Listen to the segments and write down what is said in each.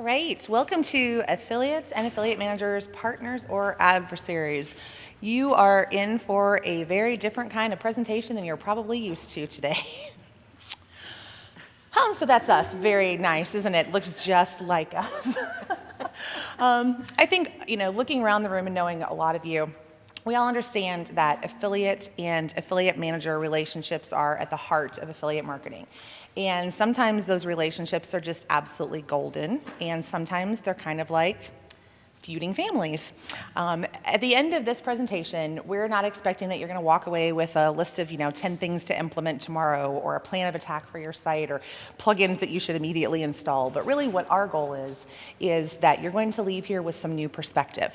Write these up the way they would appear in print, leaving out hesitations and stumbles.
All right, welcome to Affiliates and Affiliate Managers, Partners, or Adversaries. You are in for a very different kind of presentation than you're probably used to today. So that's us. Very nice, isn't it? Looks just like us. I think, looking around the room and knowing a lot of you, we all understand that affiliate and affiliate manager relationships are at the heart of affiliate marketing. And sometimes those relationships are just absolutely golden, and sometimes they're kind of like feuding families. At the end of this presentation, we're not expecting that you're going to walk away with a list of 10 things to implement tomorrow, or a plan of attack for your site, or plugins that you should immediately install. But really what our goal is that you're going to leave here with some new perspective,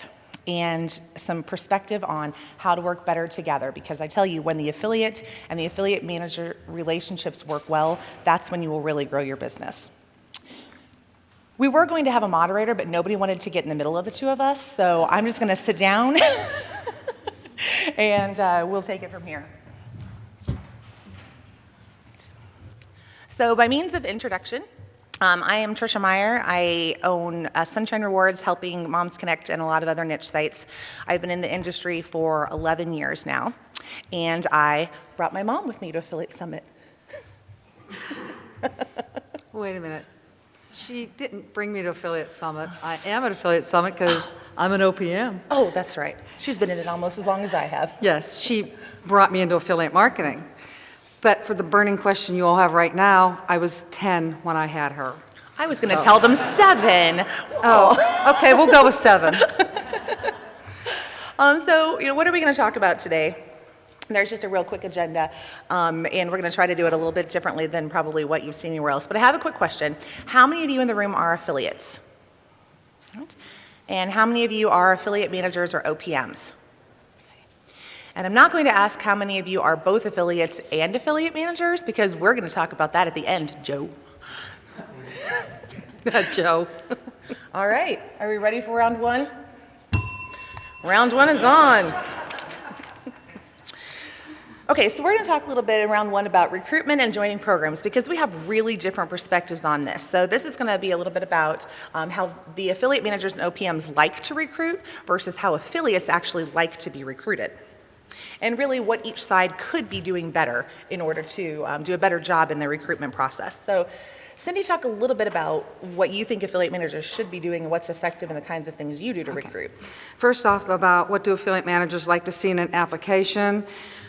and some perspective on how to work better together. Because I tell you, when the affiliate and the affiliate manager relationships work well, that's when you will really grow your business. We were going to have a moderator, but nobody wanted to get in the middle of the two of us, so I'm just going to sit down and we'll take it from here. So by means of introduction, I am Tricia Meyer. I own Sunshine Rewards, helping moms connect, and a lot of other niche sites. I've been in the industry for 11 years now, and I brought my mom with me to Affiliate Summit. Wait a minute. She didn't bring me to Affiliate Summit. I am at Affiliate Summit because I'm an OPM. Oh, that's right. She's been in it almost as long as I have. Yes, she brought me into affiliate marketing. But for the burning question you all have right now, I was 10 when I had her. I was going to tell them 7. Oh, okay, we'll go with 7. So, what are we going to talk about today? There's just a real quick agenda, and we're going to try to do it a little bit differently than probably what you've seen anywhere else. But I have a quick question. How many of you in the room are affiliates? Right. And how many of you are affiliate managers or OPMs? And I'm not going to ask how many of you are both affiliates and affiliate managers, because we're going to talk about that at the end, Joe. Joe. All right, are we ready for round 1? Round 1 is on. Okay, so we're going to talk a little bit in round 1 about recruitment and joining programs, because we have really different perspectives on this. So this is going to be a little bit about how the affiliate managers and OPMs like to recruit versus how affiliates actually like to be recruited, and really what each side could be doing better in order to do a better job in the recruitment process. So Cindy, talk a little bit about what you think affiliate managers should be doing and what's effective and the kinds of things you do to recruit. First off, about what do affiliate managers like to see in an application.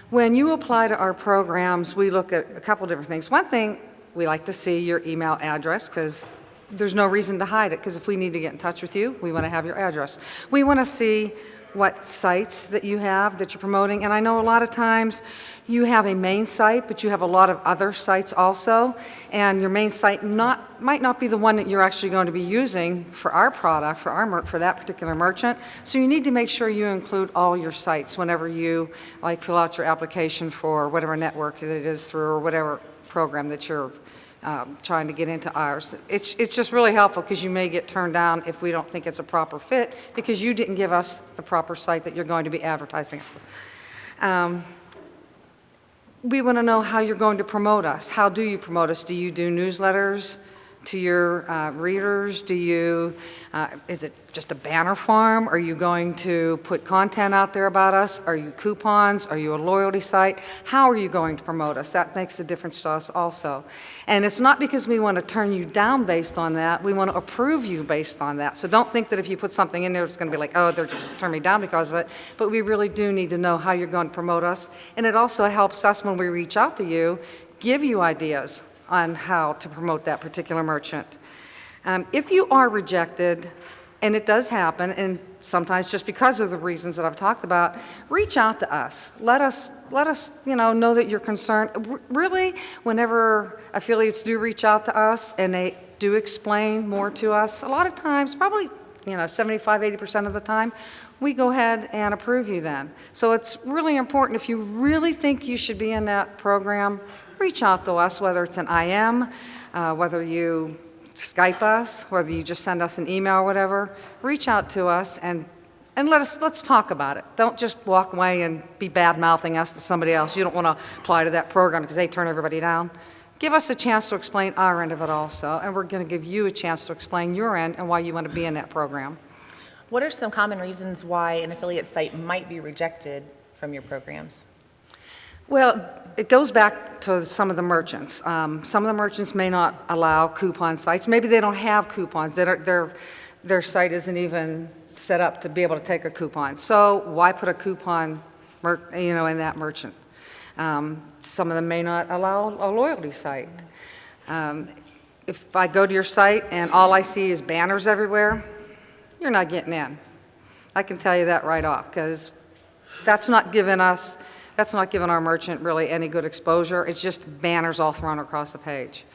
When you apply to our programs, we look at a couple different things. One thing, we like to see your email address, because there's no reason to hide it, because if we need to get in touch with you, we want to have your address. We want to see what sites that you have that you're promoting. And I know a lot of times you have a main site, but you have a lot of other sites also. And your main site might not be the one that you're actually going to be using for our product, for that particular merchant. So you need to make sure you include all your sites whenever you fill out your application for whatever network that it is through, or whatever program that you're trying to get into ours. It's just really helpful, because you may get turned down if we don't think it's a proper fit, because you didn't give us the proper site that you're going to be advertising. We want to know how you're going to promote us. How do you promote us? Do you do newsletters to your readers? Is it just a banner farm? Are you going to put content out there about us? Are you coupons? Are you a loyalty site? How are you going to promote us? That makes a difference to us also. And it's not because we want to turn you down based on that. We want to approve you based on that. So don't think that if you put something in there, it's going to be like, oh, they're just turning me down because of it. But we really do need to know how you're going to promote us. And it also helps us, when we reach out to you, give you ideas on how to promote that particular merchant. If you are rejected, and it does happen, and sometimes just because of the reasons that I've talked about, reach out to us. Let us know that you're concerned. Really, whenever affiliates do reach out to us and they do explain more to us, a lot of times, probably 75, 80% of the time, we go ahead and approve you then. So it's really important, if you really think you should be in that program, reach out to us, whether it's an IM, whether you Skype us, whether you just send us an email or whatever. Reach out to us and let's talk about it. Don't just walk away and be bad-mouthing us to somebody else. You don't want to apply to that program because they turn everybody down. give us a chance to explain our end of it also, and we're going to give you a chance to explain your end and why you want to be in that program. What are some common reasons why an affiliate site might be rejected from your programs? Well, it goes back to some of the merchants. Some of the merchants may not allow coupon sites. Maybe they don't have coupons. Their site isn't even set up to be able to take a coupon. So why put a coupon, in that merchant? Some of them may not allow a loyalty site. If I go to your site and all I see is banners everywhere, you're not getting in. I can tell you that right off, because that's not giving our merchant really any good exposure. It's just banners all thrown across the page.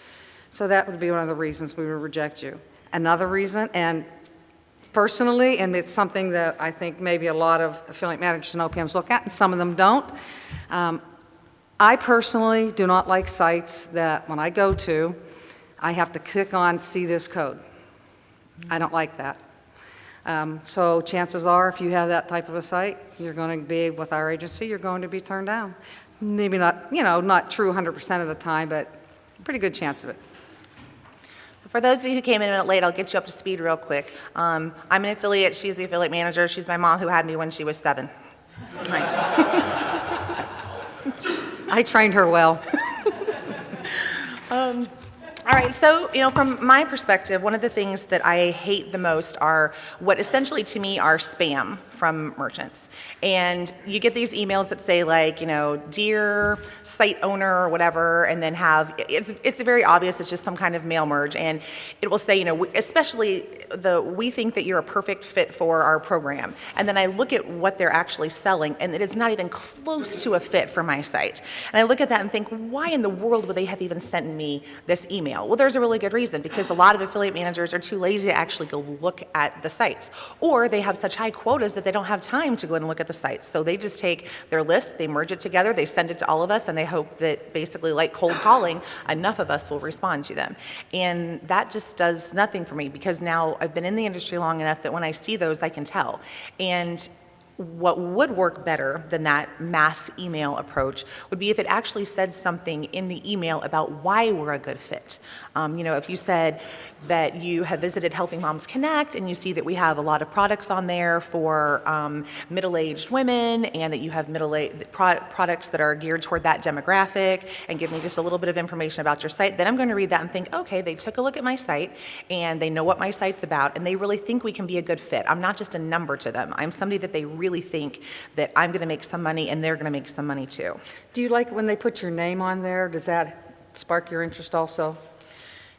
So that would be one of the reasons we would reject you. Another reason, and personally, and it's something that I think maybe a lot of affiliate managers and OPMs look at, and some of them don't, I personally do not like sites that when I go to, I have to click on see this code. I don't like that. So chances are, if you have that type of a site, you're going to be, with our agency, you're going to be turned down. Maybe not, not true 100% of the time, but pretty good chance of it. So for those of you who came in a minute late, I'll get you up to speed real quick. I'm an affiliate. She's the affiliate manager. She's my mom who had me when she was 7. Right. I trained her well. All right, so, from my perspective, one of the things that I hate the most are what essentially to me are spam from merchants. And you get these emails that say like, dear site owner or whatever, and then it's very obvious it's just some kind of mail merge. And it will say, especially we think that you're a perfect fit for our program. And then I look at what they're actually selling, and it is not even close to a fit for my site. And I look at that and think, why in the world would they have even sent me this email? Well, there's a really good reason, because a lot of affiliate managers are too lazy to actually go look at the sites, or they have such high quotas that they don't have time to go and look at the sites. So they just take their list, they merge it together, they send it to all of us, and they hope that basically, like cold calling, enough of us will respond to them. And that just does nothing for me, because now I've been in the industry long enough that when I see those, I can tell. And what would work better than that mass email approach would be if it actually said something in the email about why we're a good fit. If you said that you have visited Helping Moms Connect and you see that we have a lot of products on there for middle-aged women, and that you have products that are geared toward that demographic, and give me just a little bit of information about your site, then I'm going to read that and think, okay, they took a look at my site and they know what my site's about, and they really think we can be a good fit. I'm not just a number to them. I'm somebody that they really think that I'm going to make some money and they're going to make some money too. Do you like when they put your name on there? Does that spark your interest also?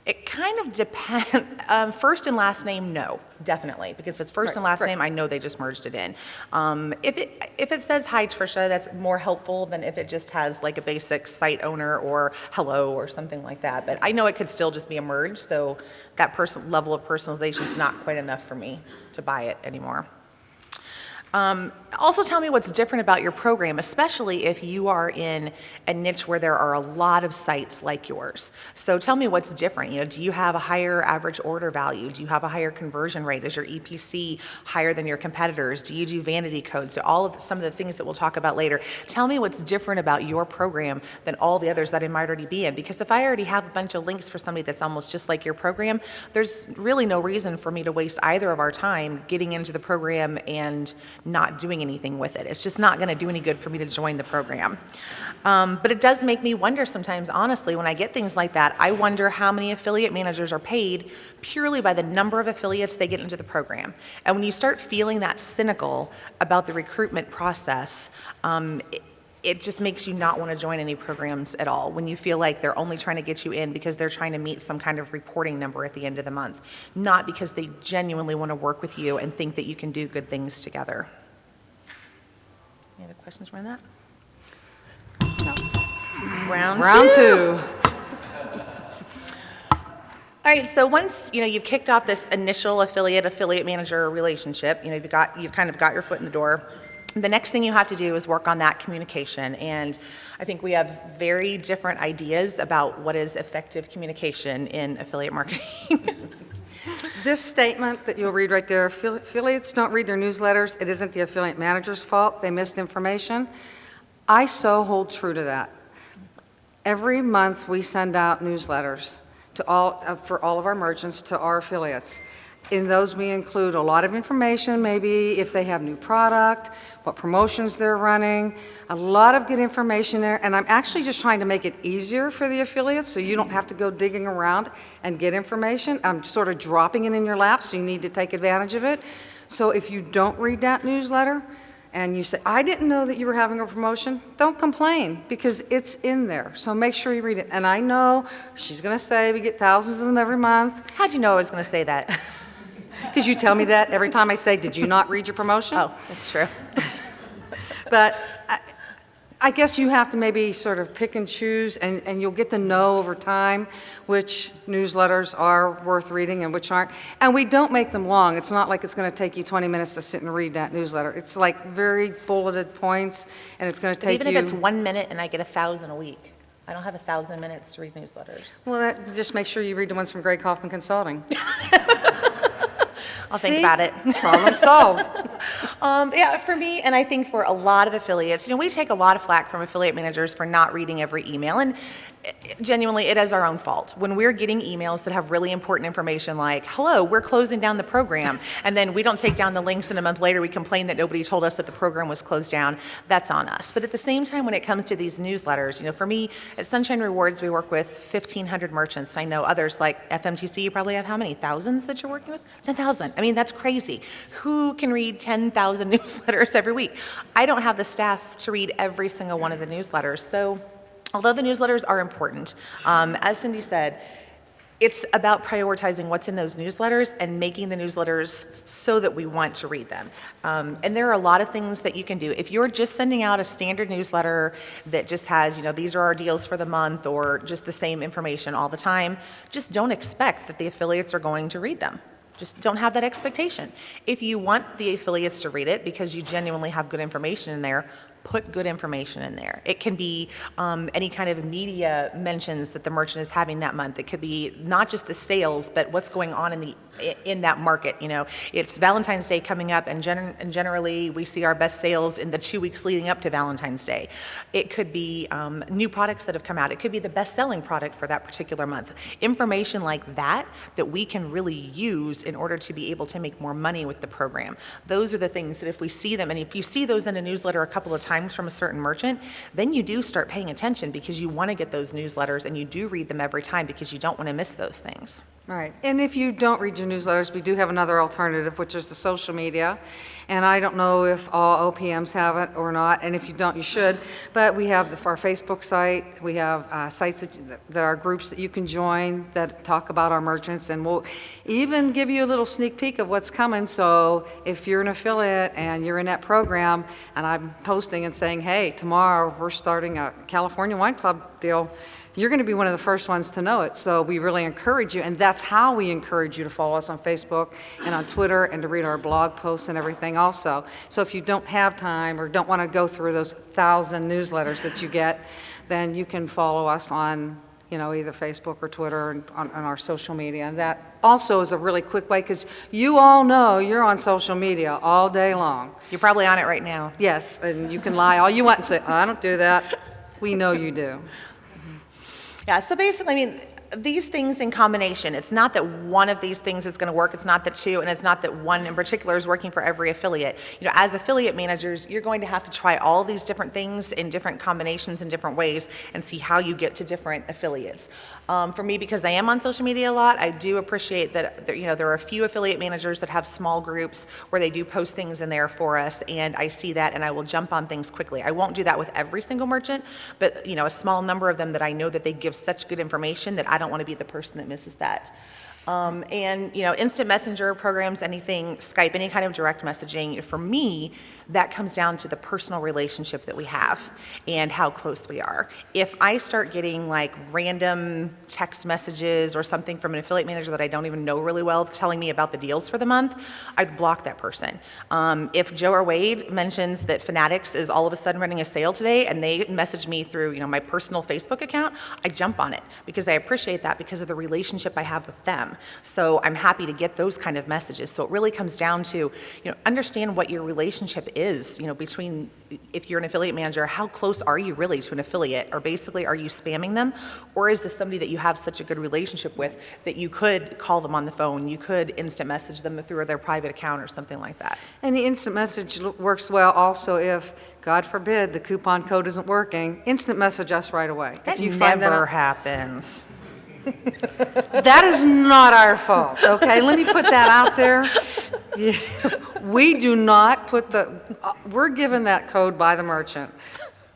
It kind of depends. First and last name, no, definitely. Because if it's first and last name, I know they just merged it in. If it says, hi, Tricia, that's more helpful than if it just has like a basic site owner or hello or something like that. But I know it could still just be a merge, so that level of personalization is not quite enough for me to buy it anymore. Also tell me what's different about your program, especially if you are in a niche where there are a lot of sites like yours. So tell me what's different. Do you have a higher average order value? Do you have a higher conversion rate? Is your EPC higher than your competitors? Do you do vanity codes? Some of the things that we'll talk about later. Tell me what's different about your program than all the others that I might already be in. Because if I already have a bunch of links for somebody that's almost just like your program, there's really no reason for me to waste either of our time getting into the program and not doing anything with it. It's just not going to do any good for me to join the program. But it does make me wonder sometimes, honestly, when I get things like that, I wonder how many affiliate managers are paid purely by the number of affiliates they get into the program. And when you start feeling that cynical about the recruitment process, it just makes you not want to join any programs at all, when you feel like they're only trying to get you in because they're trying to meet some kind of reporting number at the end of the month, not because they genuinely want to work with you and think that you can do good things together. Any other questions around that? No. Round two. All right, so once you've kicked off this initial affiliate manager relationship, you've kind of got your foot in the door. The next thing you have to do is work on that communication, and I think we have very different ideas about what is effective communication in affiliate marketing. This statement that you'll read right there, affiliates don't read their newsletters. It isn't the affiliate manager's fault. They missed information. I so hold true to that. Every month, we send out newsletters to all, for all of our merchants, to our affiliates. In those, we include a lot of information, maybe if they have new product, what promotions they're running, a lot of good information there. And I'm actually just trying to make it easier for the affiliates so you don't have to go digging around and get information. I'm sort of dropping it in your lap, so you need to take advantage of it. So if you don't read that newsletter and you say, I didn't know that you were having a promotion, don't complain, because it's in there. So make sure you read it. And I know she's going to say we get thousands of them every month. How'd you know I was going to say that? Because you tell me that every time I say, did you not read your promotion? Oh, that's true. But I guess you have to maybe sort of pick and choose, and you'll get to know over time which newsletters are worth reading and which aren't. And we don't make them long. It's not like it's going to take you 20 minutes to sit and read that newsletter. It's like very bulleted points, and it's going to take you... Even if it's 1 minute and I get 1,000 a week, I don't have 1,000 minutes to read newsletters. Well, just make sure you read the ones from Greg Hoffman Consulting. I'll think about it. Problem solved. Yeah, for me, and I think for a lot of affiliates, we take a lot of flack from affiliate managers for not reading every email, and genuinely, it is our own fault. When we're getting emails that have really important information like, hello, we're closing down the program, and then we don't take down the links, and a month later we complain that nobody told us that the program was closed down, that's on us. But at the same time, when it comes to these newsletters, for me, at Sunshine Rewards, we work with 1,500 merchants. I know others like FMTC, you probably have how many? Thousands that you're working with? 10,000. I mean, that's crazy. Who can read 10,000 newsletters every week? I don't have the staff to read every single one of the newsletters. So although the newsletters are important, as Cindy said, it's about prioritizing what's in those newsletters and making the newsletters so that we want to read them. And there are a lot of things that you can do. If you're just sending out a standard newsletter that just has, these are our deals for the month or just the same information all the time, just don't expect that the affiliates are going to read them. Just don't have that expectation. If you want the affiliates to read it because you genuinely have good information in there, put good information in there. It can be any kind of media mentions that the merchant is having that month. It could be not just the sales, but what's going on in that market. It's Valentine's Day coming up, and generally we see our best sales in the 2 weeks leading up to Valentine's Day. It could be new products that have come out. It could be the best-selling product for that particular month. Information like that we can really use in order to be able to make more money with the program. Those are the things that if we see them, and if you see those in a newsletter a couple of times from a certain merchant, then you do start paying attention because you want to get those newsletters and you do read them every time because you don't want to miss those things. Right. And if you don't read your newsletters, we do have another alternative, which is the social media. And I don't know if all OPMs have it or not, and if you don't, you should. But we have our Facebook site. We have sites that are groups that you can join that talk about our merchants, and we'll even give you a little sneak peek of what's coming. So if you're an affiliate and you're in that program, and I'm posting and saying, hey, tomorrow we're starting a California Wine Club deal, you're going to be one of the first ones to know it. So we really encourage you, and that's how we encourage you to follow us on Facebook and on Twitter and to read our blog posts and everything also. So if you don't have time or don't want to go through those 1,000 newsletters that you get, then you can follow us on either Facebook or Twitter and on our social media. And that also is a really quick way, because you all know you're on social media all day long. You're probably on it right now. Yes, and you can lie all you want and say, I don't do that. We know you do. Yeah, so basically, these things in combination, it's not that one of these things is going to work, it's not that two, and it's not that one in particular is working for every affiliate. As affiliate managers, you're going to have to try all these different things in different combinations in different ways and see how you get to different affiliates. For me, because I am on social media a lot, I do appreciate that there are a few affiliate managers that have small groups where they do post things in there for us, and I see that and I will jump on things quickly. I won't do that with every single merchant, but a small number of them that I know that they give such good information that I don't want to be the person that misses that. And instant messenger programs, anything, Skype, any kind of direct messaging, for me, that comes down to the personal relationship that we have and how close we are. If I start getting like random text messages or something from an affiliate manager that I don't even know really well telling me about the deals for the month, I'd block that person. If Joe or Wade mentions that Fanatics is all of a sudden running a sale today and they message me through my personal Facebook account, I jump on it because I appreciate that because of the relationship I have with them. them. So I'm happy to get those kind of messages. So it really comes down to, understand what your relationship is, between, if you're an affiliate manager, how close are you really to an affiliate? Or basically, are you spamming them? Or is this somebody that you have such a good relationship with that you could call them on the phone, you could instant message them through their private account or something like that? And the instant message works well also if, God forbid, the coupon code isn't working, instant message us right away. That if you find never happens. That is not our fault, okay? Let me put that out there. We do not put we're given that code by the merchant.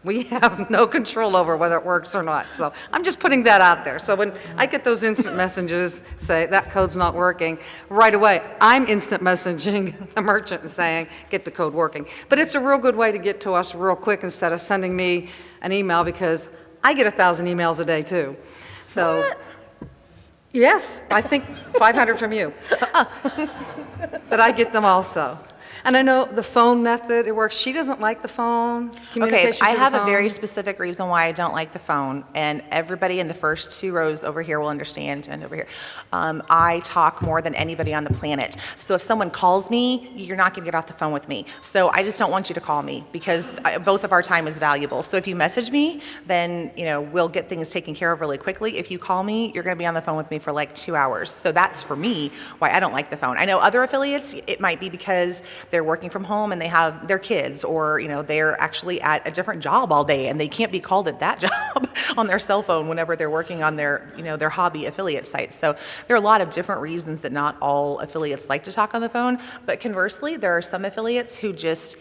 We have no control over whether it works or not. So I'm just putting that out there. So when I get those instant messages say that code's not working, right away, I'm instant messaging the merchant and saying, get the code working. But it's a real good way to get to us real quick instead of sending me an email, because I get 1,000 emails a day too. So, what? Yes, I think 500 from you. But I get them also. And I know the phone method, it works. She doesn't like the phone, communication Okay, I through the have a phone. very specific reason why I don't like the phone, and everybody in the first 2 rows over here will understand, and over here. I talk more than anybody on the planet. So if someone calls me, you're not going to get off the phone with me. So I just don't want you to call me, because both of our time is valuable. So if you message me, then we'll get things taken care of really quickly. If you call me, you're going to be on the phone with me for like 2 hours. So that's, for me, why I don't like the phone. I know other affiliates, it might be because they're working from home and they have their kids, or they're actually at a different job all day and they can't be called at that job on their cell phone whenever they're working on their their hobby affiliate sites. So there are a lot of different reasons that not all affiliates like to talk on the phone, but conversely, there are some affiliates who just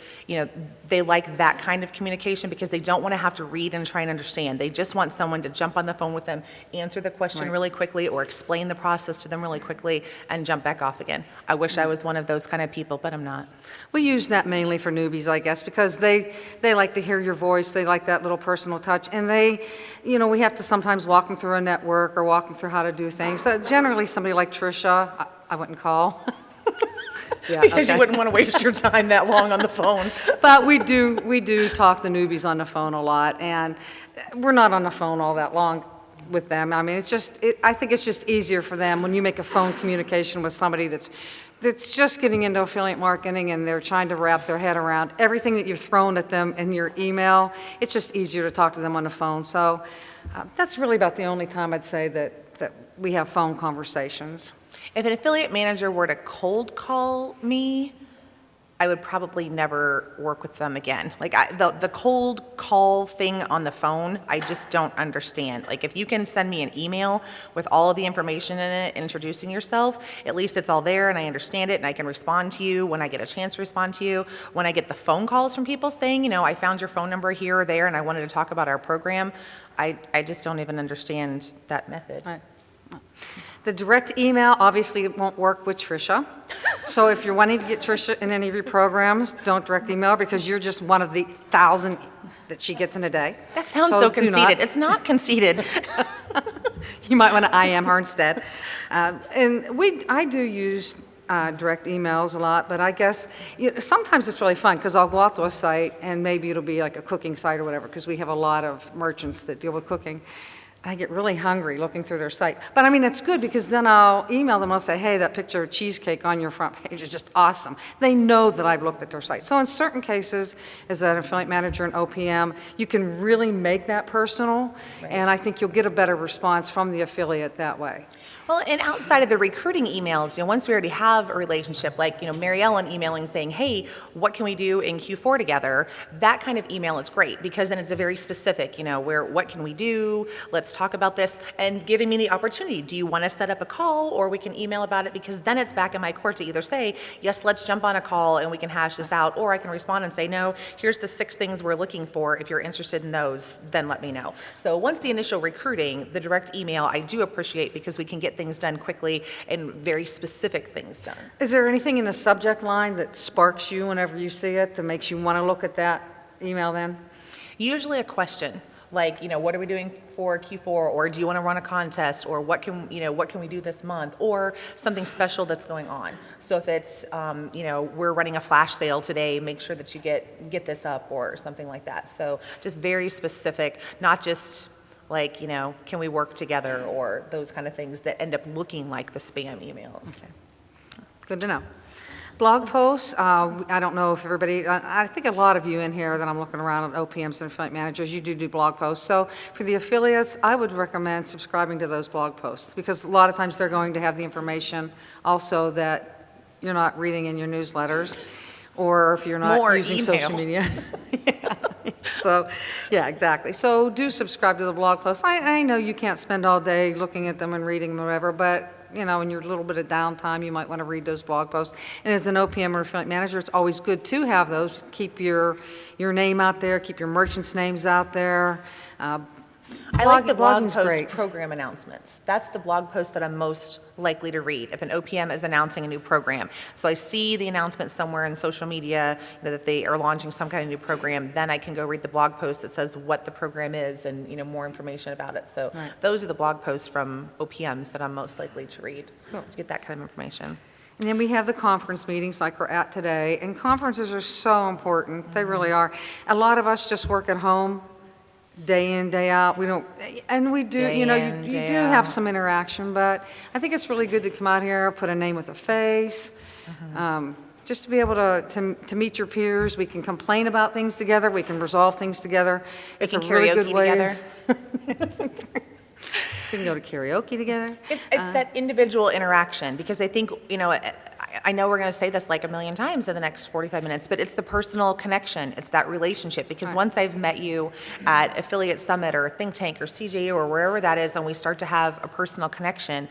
they like that kind of communication because they don't want to have to read and try and understand. They just want someone to jump on the phone with them, answer the question really quickly, or explain the process to them really quickly and jump back off again. I wish I was one of those kind of people, but I'm not. We use that mainly for newbies, I guess, because they like to hear your voice. They like that little personal touch. And we have to sometimes walk them through a network or walk them through how to do things. Generally, somebody like Tricia, I wouldn't call. Yeah, because okay. You wouldn't want to waste your time that long on the phone. But we do talk the newbies on the phone a lot, and we're not on the phone all that long with them. I mean, I think it's just easier for them when you make a phone communication with somebody that's just getting into affiliate marketing and they're trying to wrap their head around everything that you've thrown at them in your email. It's just easier to talk to them on the phone. So that's really about the only time I'd say that we have phone conversations. If an affiliate manager were to cold call me, I would probably never work with them again. Like the cold call thing on the phone, I just don't understand. Like if you can send me an email with all of the information in it, introducing yourself, at least it's all there and I understand it and I can respond to you when I get a chance to respond to you. When I get the phone calls from people saying, I found your phone number here or there and I wanted to talk about our program, I just don't even understand that method. Right. The direct email obviously won't work with Tricia. So if you're wanting to get Tricia in any of your programs, don't direct email because you're just one of the 1,000 that she gets in a day. That sounds so conceited. It's not conceited. You might want to IM her instead. I do use direct emails a lot, but I guess sometimes it's really fun because I'll go out to a site and maybe it'll be like a cooking site or whatever because we have a lot of merchants that deal with cooking. I get really hungry looking through their site. But I mean, it's good because then I'll email them and I'll say, hey, that picture of cheesecake on your front page is just awesome. They know that I've looked at their site. So in certain cases, as an affiliate manager in OPM, you can really make that personal, and I think you'll get a better response from the affiliate that way. Well, and outside of the recruiting emails, once we already have a relationship, like, Mary Ellen emailing saying, hey, what can we do in Q4 together? That kind of email is great because then it's a very specific, what can we do? Let's talk about this, and giving me the opportunity. Do you want to set up a call, or we can email about it, because then it's back in my court to either say, yes, let's jump on a call and we can hash this out, or I can respond and say, no, here's the 6 things we're looking for. If you're interested in those, then let me know. So once the initial recruiting, the direct email, I do appreciate because we can get things done quickly and very specific things done. Is there anything in the subject line that sparks you whenever you see it that makes you want to look at that email then? Usually a question. Like, what are we doing for Q4, or do you want to run a contest, or what can we do this month, or something special that's going on. So if it's, we're running a flash sale today, make sure that you get this up, or something like that. So just very specific, not just like, can we work together, or those kind of things that end up looking like the spam emails. Good to know. Blog posts, I don't know if everybody, I think a lot of you in here that I'm looking around at OPMs and affiliate managers, you do blog posts. So for the affiliates, I would recommend subscribing to those blog posts, because a lot of times they're going to have the information also that you're not reading in your newsletters, or if you're not using social media. Yeah. So, yeah, exactly. So do subscribe to the blog posts. I know you can't spend all day looking at them and reading them or whatever, but in your little bit of downtime, you might want to read those blog posts. And as an OPM or affiliate manager, it's always good to have those. Keep your name out there, keep your merchants' names out there. I like the blog blogging's post great. program announcements. That's the blog post that I'm most likely to read if an OPM is announcing a new program. So I see the announcement somewhere in social media, that they are launching some kind of new program, then I can go read the blog post that says what the program is and more information about it. So those are the blog posts from OPMs that I'm most likely to read to get that kind of information. And then we have the conference meetings like we're at today, and conferences are so important. They really are. A lot of us just work at home, day in, day out. We don't, and we do, you do have some interaction, but I think it's really good to come out here, put a name with a face, just to be able to meet your peers. We can complain about things together. We can resolve things together. It's a really good way. Together. We can go to karaoke together. It's that individual interaction, because I think, I know we're going to say this like a million times in the next 45 minutes, but it's the personal connection. It's that relationship, because once I've met you at Affiliate Summit or Think Tank or CJU or wherever that is, and we start to have a personal connection,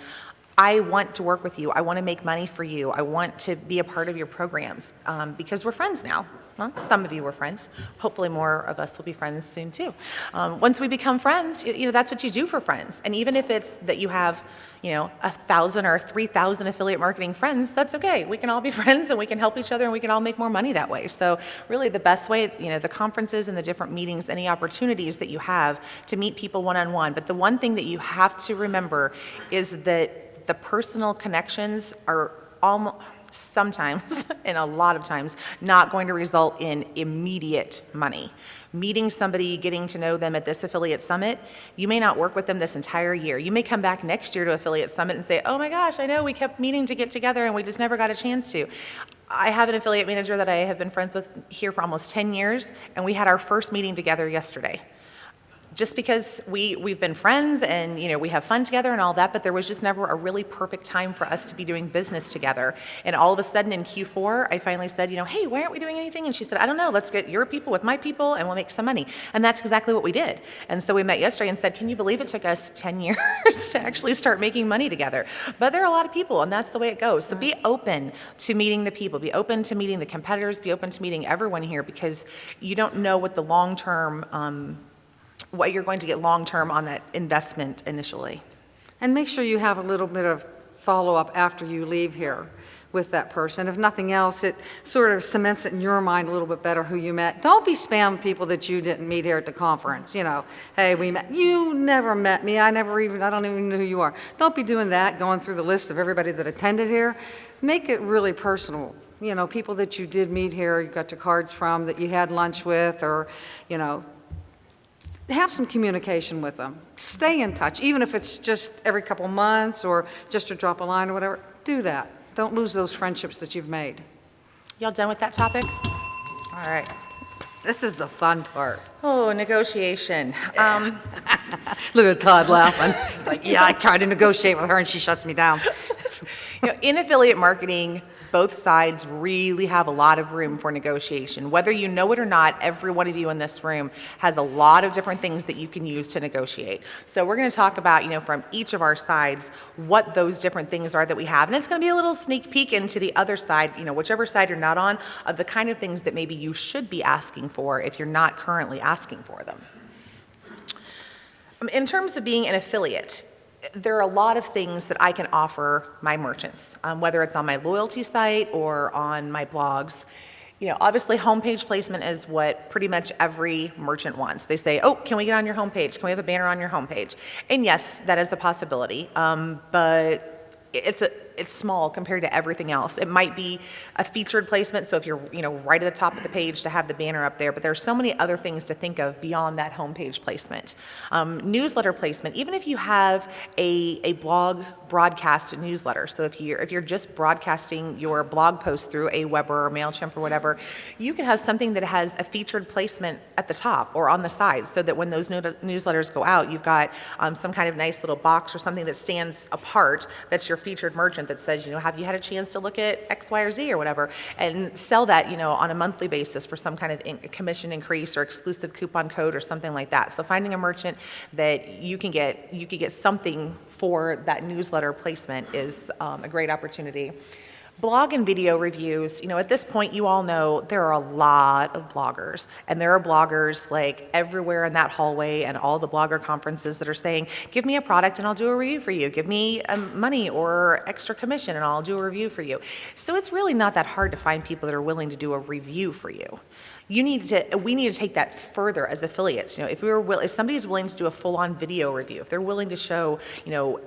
I want to work with you. I want to make money for you. I want to be a part of your programs, because we're friends now. Well, some of you were friends. Hopefully more of us will be friends soon too. Once we become friends, that's what you do for friends. And even if it's that you have, 1,000 or 3,000 affiliate marketing friends, that's okay. We can all be friends, and we can help each other, and we can all make more money that way. So really the best way, the conferences and the different meetings, any opportunities that you have to meet people one-on-one. But the one thing that you have to remember is that the personal connections are almost sometimes, and a lot of times, not going to result in immediate money. Meeting somebody, getting to know them at this affiliate summit, you may not work with them this entire year. You may come back next year to affiliate summit and say, oh my gosh, I know we kept meaning to get together and we just never got a chance to. I have an affiliate manager that I have been friends with here for almost 10 years, and we had our first meeting together yesterday. Just because we've been friends and we have fun together and all that, but there was just never a really perfect time for us to be doing business together. And all of a sudden in Q4, I finally said, hey, why aren't we doing anything? And she said, I don't know, let's get your people with my people and we'll make some money. And that's exactly what we did. And so we met yesterday and said, can you believe it took us 10 years to actually start making money together? But there are a lot of people, and that's the way it goes. So be open to meeting the people, be open to meeting the competitors, be open to meeting everyone here, because you don't know what the long-term what you're going to get long-term on that investment initially. And make sure you have a little bit of follow-up after you leave here with that person. If nothing else, it sort of cements it in your mind a little bit better who you met. Don't be spam people that you didn't meet here at the conference. Hey, we met. You never met me. I don't even know who you are. Don't be doing that, going through the list of everybody that attended here. Make it really personal. People that you did meet here, you got your cards from, that you had lunch with, or, have some communication with them. Stay in touch, even if it's just every couple months or just to drop a line or whatever. Do that. Don't lose those friendships that you've made. Y'all done with that topic? All right. This is the fun part. Oh, negotiation. Look at Todd laughing. He's like, yeah, I tried to negotiate with her and she shuts me down. In affiliate marketing, both sides really have a lot of room for negotiation. Whether you know it or not, every one of you in this room has a lot of different things that you can use to negotiate. So we're going to talk about, from each of our sides, what those different things are that we have. And it's going to be a little sneak peek into the other side, whichever side you're not on, of the kind of things that maybe you should be asking for if you're not currently asking for them. In terms of being an affiliate, there are a lot of things that I can offer my merchants, whether it's on my loyalty site or on my blogs. Obviously homepage placement is what pretty much every merchant wants. They say, oh, can we get on your homepage? Can we have a banner on your homepage? And yes, that is a possibility, but it's small compared to everything else. It might be a featured placement, so if you're, right at the top of the page to have the banner up there, but there's so many other things to think of beyond that homepage placement. Newsletter placement, even if you have a blog broadcast newsletter, so if you're just broadcasting your blog post through Aweber or MailChimp or whatever, you can have something that has a featured placement at the top or on the side, so that when those newsletters go out, you've got some kind of nice little box or something that stands apart that's your featured merchant that says, have you had a chance to look at X, Y, or Z or whatever, and sell that, on a monthly basis for some kind of commission increase or exclusive coupon code or something like that. So finding a merchant that you can get something for that newsletter placement is a great opportunity. Blog and video reviews, at this point you all know there are a lot of bloggers, and there are bloggers like everywhere in that hallway and all the blogger conferences that are saying, give me a product and I'll do a review for you. Give me money or extra commission and I'll do a review for you. So it's really not that hard to find people that are willing to do a review for you. We need to take that further as affiliates. If somebody's willing to do a full-on video review, if they're willing to show,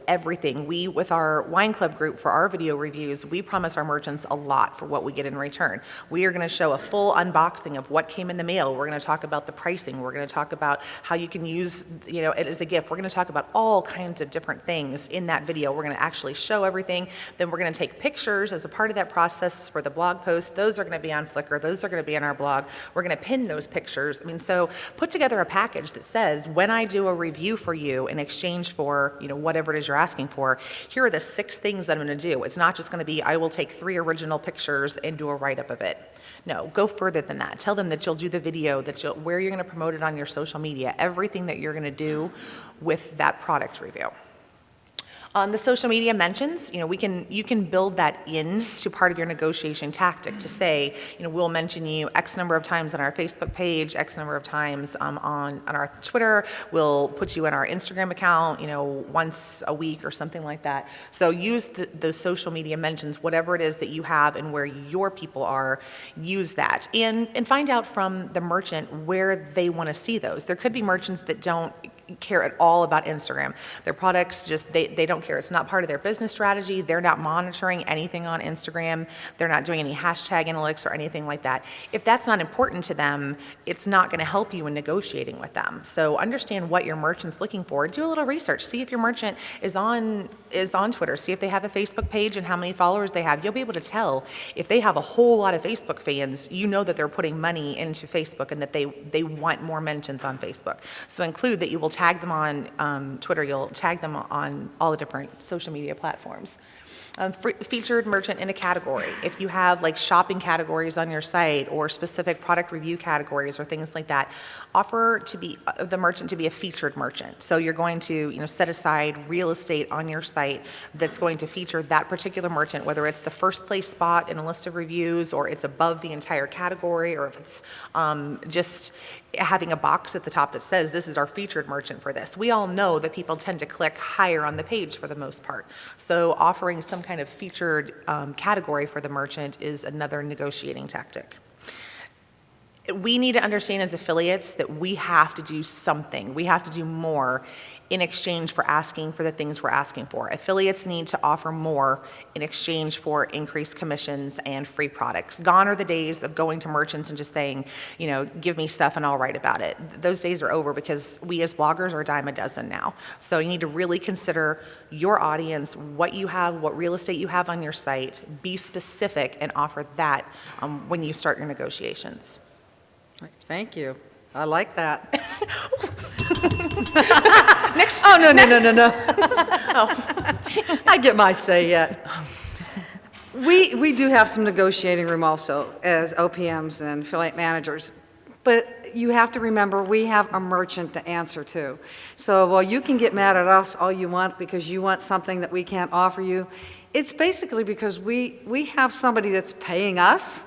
everything, we, with our wine club group for our video reviews, we promise our merchants a lot for what we get in return. We are going to show a full unboxing of what came in the mail. We're going to talk about the pricing. We're going to talk about how you can use, it as a gift. We're going to talk about all kinds of different things in that video. We're going to actually show everything. Then we're going to take pictures as a part of that process for the blog post. Those are going to be on Flickr. Those are going to be on our blog. We're going to pin those pictures. So put together a package that says, when I do a review for you in exchange for, whatever it is you're asking for, here are the 6 things that I'm going to do. It's not just going to be, I will take 3 original pictures and do a write-up of it. No, go further than that. Tell them that you'll do the video, where you're going to promote it on your social media, everything that you're going to do with that product review. On the social media mentions, you can build that into part of your negotiation tactic to say, we'll mention you X number of times on our Facebook page, X number of times on our Twitter. We'll put you in our Instagram account, once a week or something like that. So use those social media mentions, whatever it is that you have and where your people are, use that. And find out from the merchant where they want to see those. There could be merchants that don't care at all about Instagram. Their products they don't care. It's not part of their business strategy. They're not monitoring anything on Instagram. They're not doing any hashtag analytics or anything like that. If that's not important to them, it's not going to help you in negotiating with them. So understand what your merchant's looking for. Do a little research. See if your merchant is on Twitter. See if they have a Facebook page and how many followers they have. You'll be able to tell if they have a whole lot of Facebook fans, that they're putting money into Facebook and that they want more mentions on Facebook. So include that you will tag them on Twitter, you'll tag them on all the different social media platforms. Featured merchant in a category. If you have like shopping categories on your site or specific product review categories or things like that, offer to be the merchant to be a featured merchant. So you're going to set aside real estate on your site that's going to feature that particular merchant, whether it's the first place spot in a list of reviews or it's above the entire category, or if it's just having a box at the top that says this is our featured merchant for this. We all know that people tend to click higher on the page for the most part. So offering some kind of featured category for the merchant is another negotiating tactic. We need to understand as affiliates that we have to do something. We have to do more in exchange for asking for the things we're asking for. Affiliates need to offer more in exchange for increased commissions and free products. Gone are the days of going to merchants and just saying, give me stuff and I'll write about it. Those days are over because we as bloggers are a dime a dozen now. So you need to really consider your audience, what you have, what real estate you have on your site, be specific and offer that when you start your negotiations. Thank you. I like that. Next. Oh, no. Oh. I get my say yet. We do have some negotiating room also as OPMs and affiliate managers, but you have to remember we have a merchant to answer to. So while you can get mad at us all you want because you want something that we can't offer you, it's basically because we have somebody that's paying us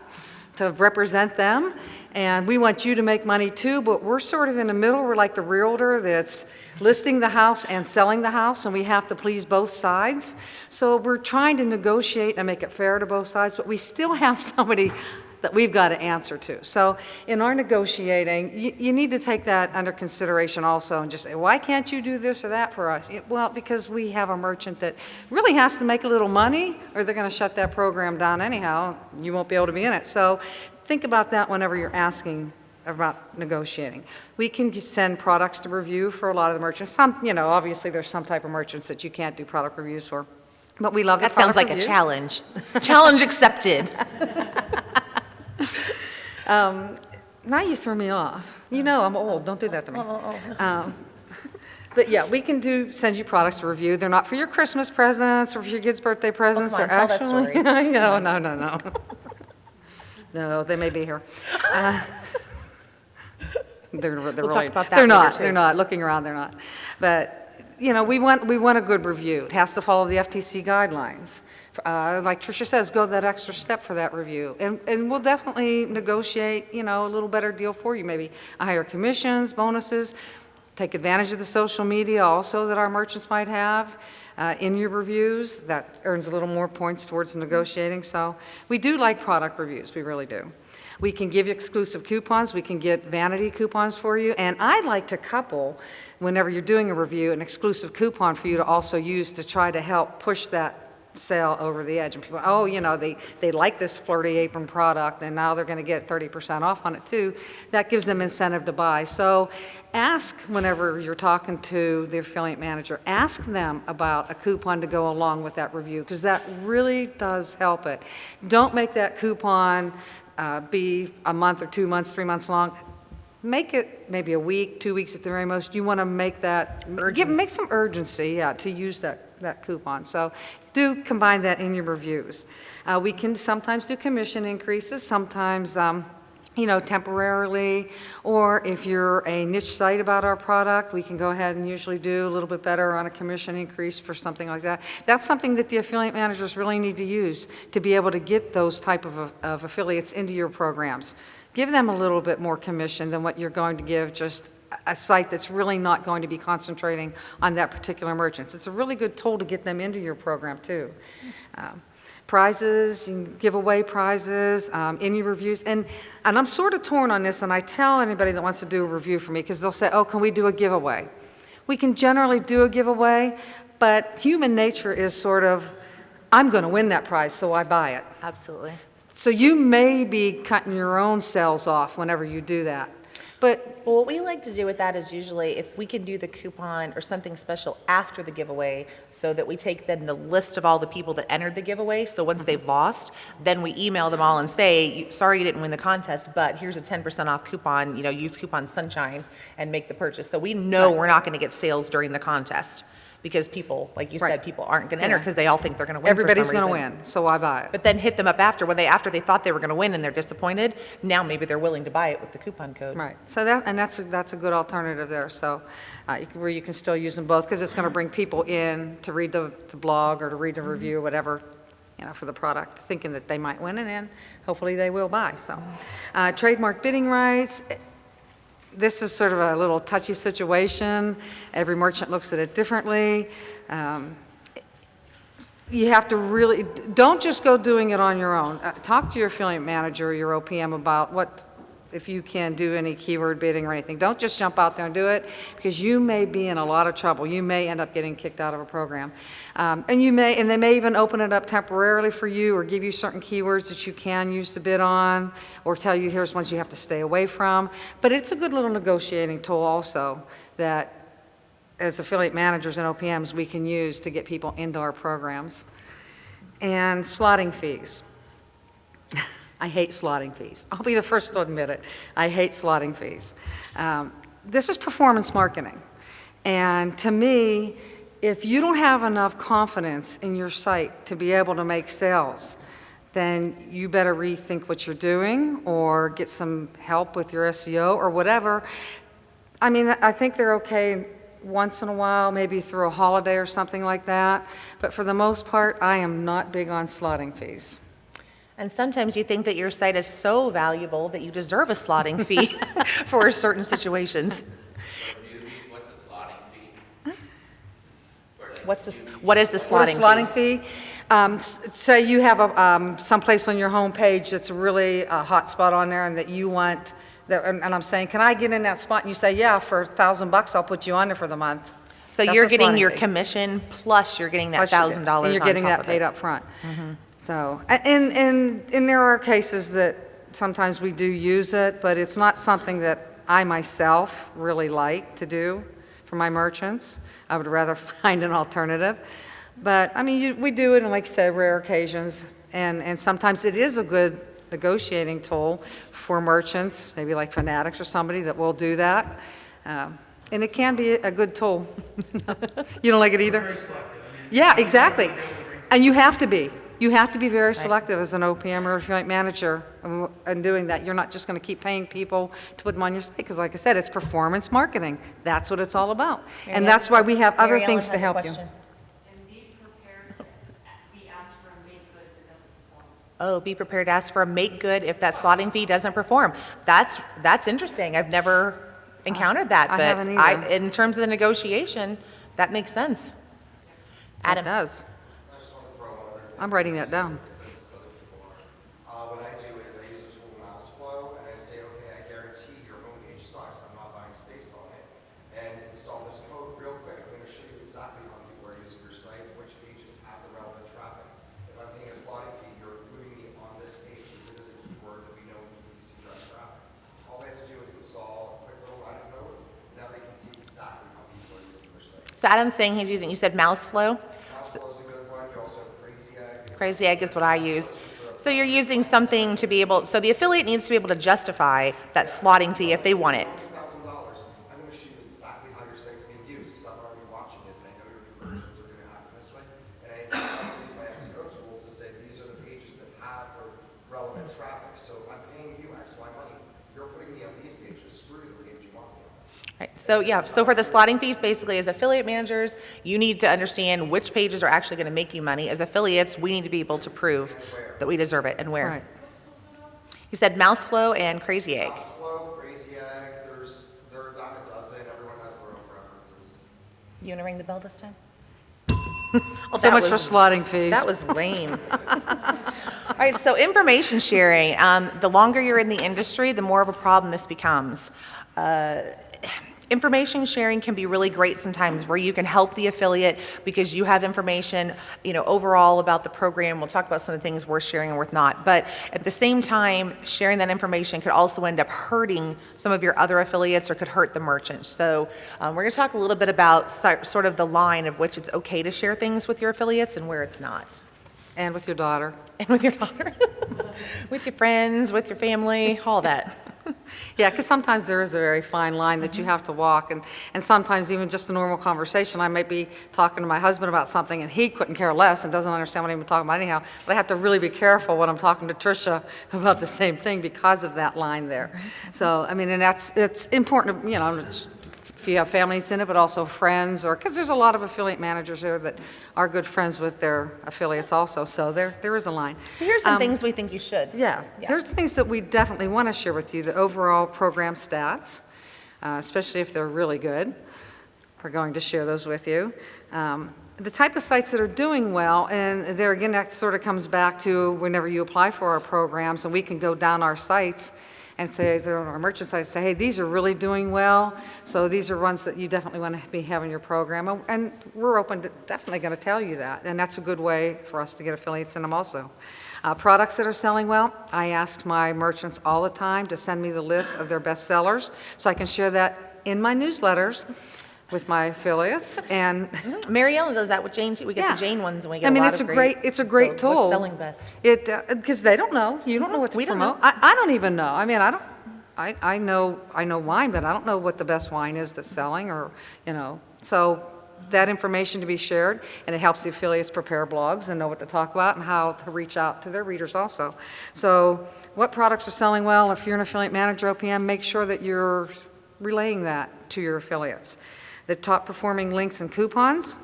to represent them, and we want you to make money too, but we're sort of in the middle. We're like the realtor that's listing the house and selling the house, and we have to please both sides. So we're trying to negotiate and make it fair to both sides, but we still have somebody that we've got to answer to. So in our negotiating, you need to take that under consideration also and just say, why can't you do this or that for us? Well, because we have a merchant that really has to make a little money or they're going to shut that program down anyhow. You won't be able to be in it. So think about that whenever you're asking about negotiating. We can send products to review for a lot of the merchants. Some, obviously there's some type of merchants that you can't do product reviews for, but we love the That sounds like reviews. a challenge. Challenge accepted. Now you threw me off. I'm old. Don't do that to me. But yeah, we can send you products to review. They're not for your Christmas presents or for your kids' birthday presents. come on, They're tell that actually story. no. No, they may be here. They're We'll really, talk about that they're later, not. too. They're not. Looking around, they're not. But we want a good review. It has to follow the FTC guidelines. Like Tricia says, go that extra step for that review. And we'll definitely negotiate, a little better deal for you, maybe higher commissions, bonuses, take advantage of the social media also that our merchants might have in your reviews. That earns a little more points towards negotiating. So we do like product reviews, we really do. We can give you exclusive coupons. We can get vanity coupons for you. And I'd like to couple, whenever you're doing a review, an exclusive coupon for you to also use to try to help push that sale over the edge. And people, they like this Flirty Apron product, and now they're going to get 30% off on it too. That gives them incentive to buy. So ask, whenever you're talking to the affiliate manager, ask them about a coupon to go along with that review, because that really does help it. Don't make that coupon be a month or 2 months, 3 months long. Make it maybe a week, 2 weeks at the very most. You want to make that, make some urgency, to use that coupon. So do combine that in your reviews. We can sometimes do commission increases, sometimes, temporarily, or if you're a niche site about our product, we can go ahead and usually do a little bit better on a commission increase for something like that. That's something that the affiliate managers really need to use to be able to get those type of affiliates into your programs. Give them a little bit more commission than what you're going to give just a site that's really not going to be concentrating on that particular merchant. It's a really good tool to get them into your program too. Prizes, you can give away prizes, any reviews. And I'm sort of torn on this, and I tell anybody that wants to do a review for me, because they'll say, oh, can we do a giveaway? We can generally do a giveaway, but human nature is sort of, I'm going to win that prize, so I buy it. Absolutely. So you may be cutting your own sales off whenever you do that. But Well, what we like to do with that is usually if we can do the coupon or something special after the giveaway, so that we take then the list of all the people that entered the giveaway, so once they've lost, then we email them all and say, sorry you didn't win the contest, but here's a 10% off coupon, use coupon Sunshine and make the purchase. So we know we're not going to get sales during the contest, because people, like you said, people aren't going to enter because they all think they're going to win. everybody's going to win, so I buy it. But then hit them up after they thought they were going to win and they're disappointed. Now maybe they're willing to buy it with the coupon code. Right. So that's a good alternative there. So where you can still use them both, because it's going to bring people in to read the blog or to read the review, whatever, for the product, thinking that they might win, and then hopefully they will buy. So trademark bidding rights. This is sort of a little touchy situation. Every merchant looks at it differently. You have to really, don't just go doing it on your own. Talk to your affiliate manager or your OPM about if you can do any keyword bidding or anything. Don't just jump out there and do it, because you may be in a lot of trouble. You may end up getting kicked out of a program. And they may even open it up temporarily for you, or give you certain keywords that you can use to bid on, or tell you here's ones you have to stay away from. But it's a good little negotiating tool also that, as affiliate managers and OPMs, we can use to get people into our programs. And slotting fees. I hate slotting fees. I'll be the first to admit it. I hate slotting fees. This is performance marketing. And to me, if you don't have enough confidence in your site to be able to make sales, then you better rethink what you're doing, or get some help with your SEO or whatever. I mean, I think they're okay once in a while, maybe through a holiday or something like that. But for the most part, I am not big on slotting fees. And sometimes you think that your site is so valuable that you deserve a slotting fee for certain situations. What's a slotting fee? What is the slotting fee? What is slotting fee? Say you have someplace on your homepage that's really a hot spot on there and that you want, and I'm saying, can I get in that spot? And you say, yeah, for $1,000 I'll put you on there for the month. So That's you're a getting slotting your fee. commission plus you're getting that Plus you get- $1,000 And you're on getting top that of paid it. up front. So, and there are cases that sometimes we do use it, but it's not something that I myself really like to do for my merchants. I would rather find an alternative. But, I mean, we do it on, like I said, rare occasions, and sometimes it is a good negotiating tool for merchants, maybe like Fanatics or somebody that will do that. And it can be a good tool. You don't like it either? Yeah, exactly. And you have to be. You have to be very selective as an OPM or affiliate manager in doing that. You're not just going to keep paying people to put them on your site, because like I said, it's performance marketing. That's what it's all about. And that's why we have other Mary things Ellen to has a help you. question. And be prepared to be asked for a make good if it doesn't perform. Oh, be prepared to ask for a make good if that slotting fee doesn't perform. That's interesting. I've never encountered that, I but haven't either. in terms of the negotiation, that makes sense. It Adam, does. I just want to throw one other thing. I'm writing that down. Since other people are. What I do is I use a tool, mouse flow, and I say, okay, I guarantee your homepage sucks. I'm not buying space on it. And install this code real quick. I'm going to show you exactly how people are using your site, which pages have the relevant traffic. If I'm paying a slotting fee, you're including me on this page because it is a keyword that we know PPC drives traffic. All they have to do is install a quick little line of code. Now they can see exactly how people are using their site. so Adam's saying he's using, you said mouse flow? Mouse flow is a good one. You also have Crazy Egg. Crazy Egg is what I use. So you're using something to be able, so the affiliate needs to be able to justify that slotting fee if they want it. $2,000, I'm going to show you exactly how your site's being used because I'm already watching it and I know your conversions are going to happen this way. And I also use my SEO tools to say these are the pages that have the relevant traffic. So if I'm paying you X, Y money, you're putting me on these pages. Screw the page you want me on. Right. So yeah, so for the slotting fees, basically as affiliate managers, you need to understand which pages are actually going to make you money. As affiliates, we need to be able to prove that we deserve it and where. Right. You said mouse flow and Crazy Egg. Mouse flow, Crazy Egg, there are a dime a dozen. Everyone has their own preferences. You want to ring the bell this time? So much for slotting fees. That was lame. All right, so information sharing. The longer you're in the industry, the more of a problem this becomes. Information sharing can be really great sometimes where you can help the affiliate because you have information, overall about the program. We'll talk about some of the things worth sharing and worth not. But at the same time, sharing that information could also end up hurting some of your other affiliates or could hurt the merchant. So we're going to talk a little bit about sort of the line of which it's okay to share things with your affiliates and where it's not. And with your daughter. And with your daughter, with your friends, with your family, all that. Yeah, because sometimes there is a very fine line that you have to walk, and sometimes even just a normal conversation, I might be talking to my husband about something, and he couldn't care less and doesn't understand what I'm talking about anyhow, but I have to really be careful when I'm talking to Tricia about the same thing because of that line there. So, I mean, and it's important, if you have families in it, but also friends, or, because there's a lot of affiliate managers there that are good friends with their affiliates also, so there is a line. So here's some things we think you should. Yeah, here's the things that we definitely want to share with you, the overall program stats, especially if they're really good. We're going to share those with you. The type of sites that are doing well, and there again, that sort of comes back to whenever you apply for our programs, and we can go down our sites and say, on our merchant sites, say, hey, these are really doing well, so these are ones that you definitely want to be having your program, and we're open to definitely going to tell you that, and that's a good way for us to get affiliates in them also. Products that are selling well, I ask my merchants all the time to send me the list of their best sellers, so I can share that in my newsletters with my affiliates, and Mary Ellen does that with Jane too. We get Yeah. the Jane ones and we get I mean, a lot it's of a great so tool. What's selling best? Because they don't know. You don't know what to We don't promote. know. I don't even know. I mean, I know wine, but I don't know what the best wine is that's selling, or So that information to be shared, and it helps the affiliates prepare blogs and know what to talk about and how to reach out to their readers also. So what products are selling well? If you're an affiliate manager, OPM, make sure that you're relaying that to your affiliates. The top performing links and coupons,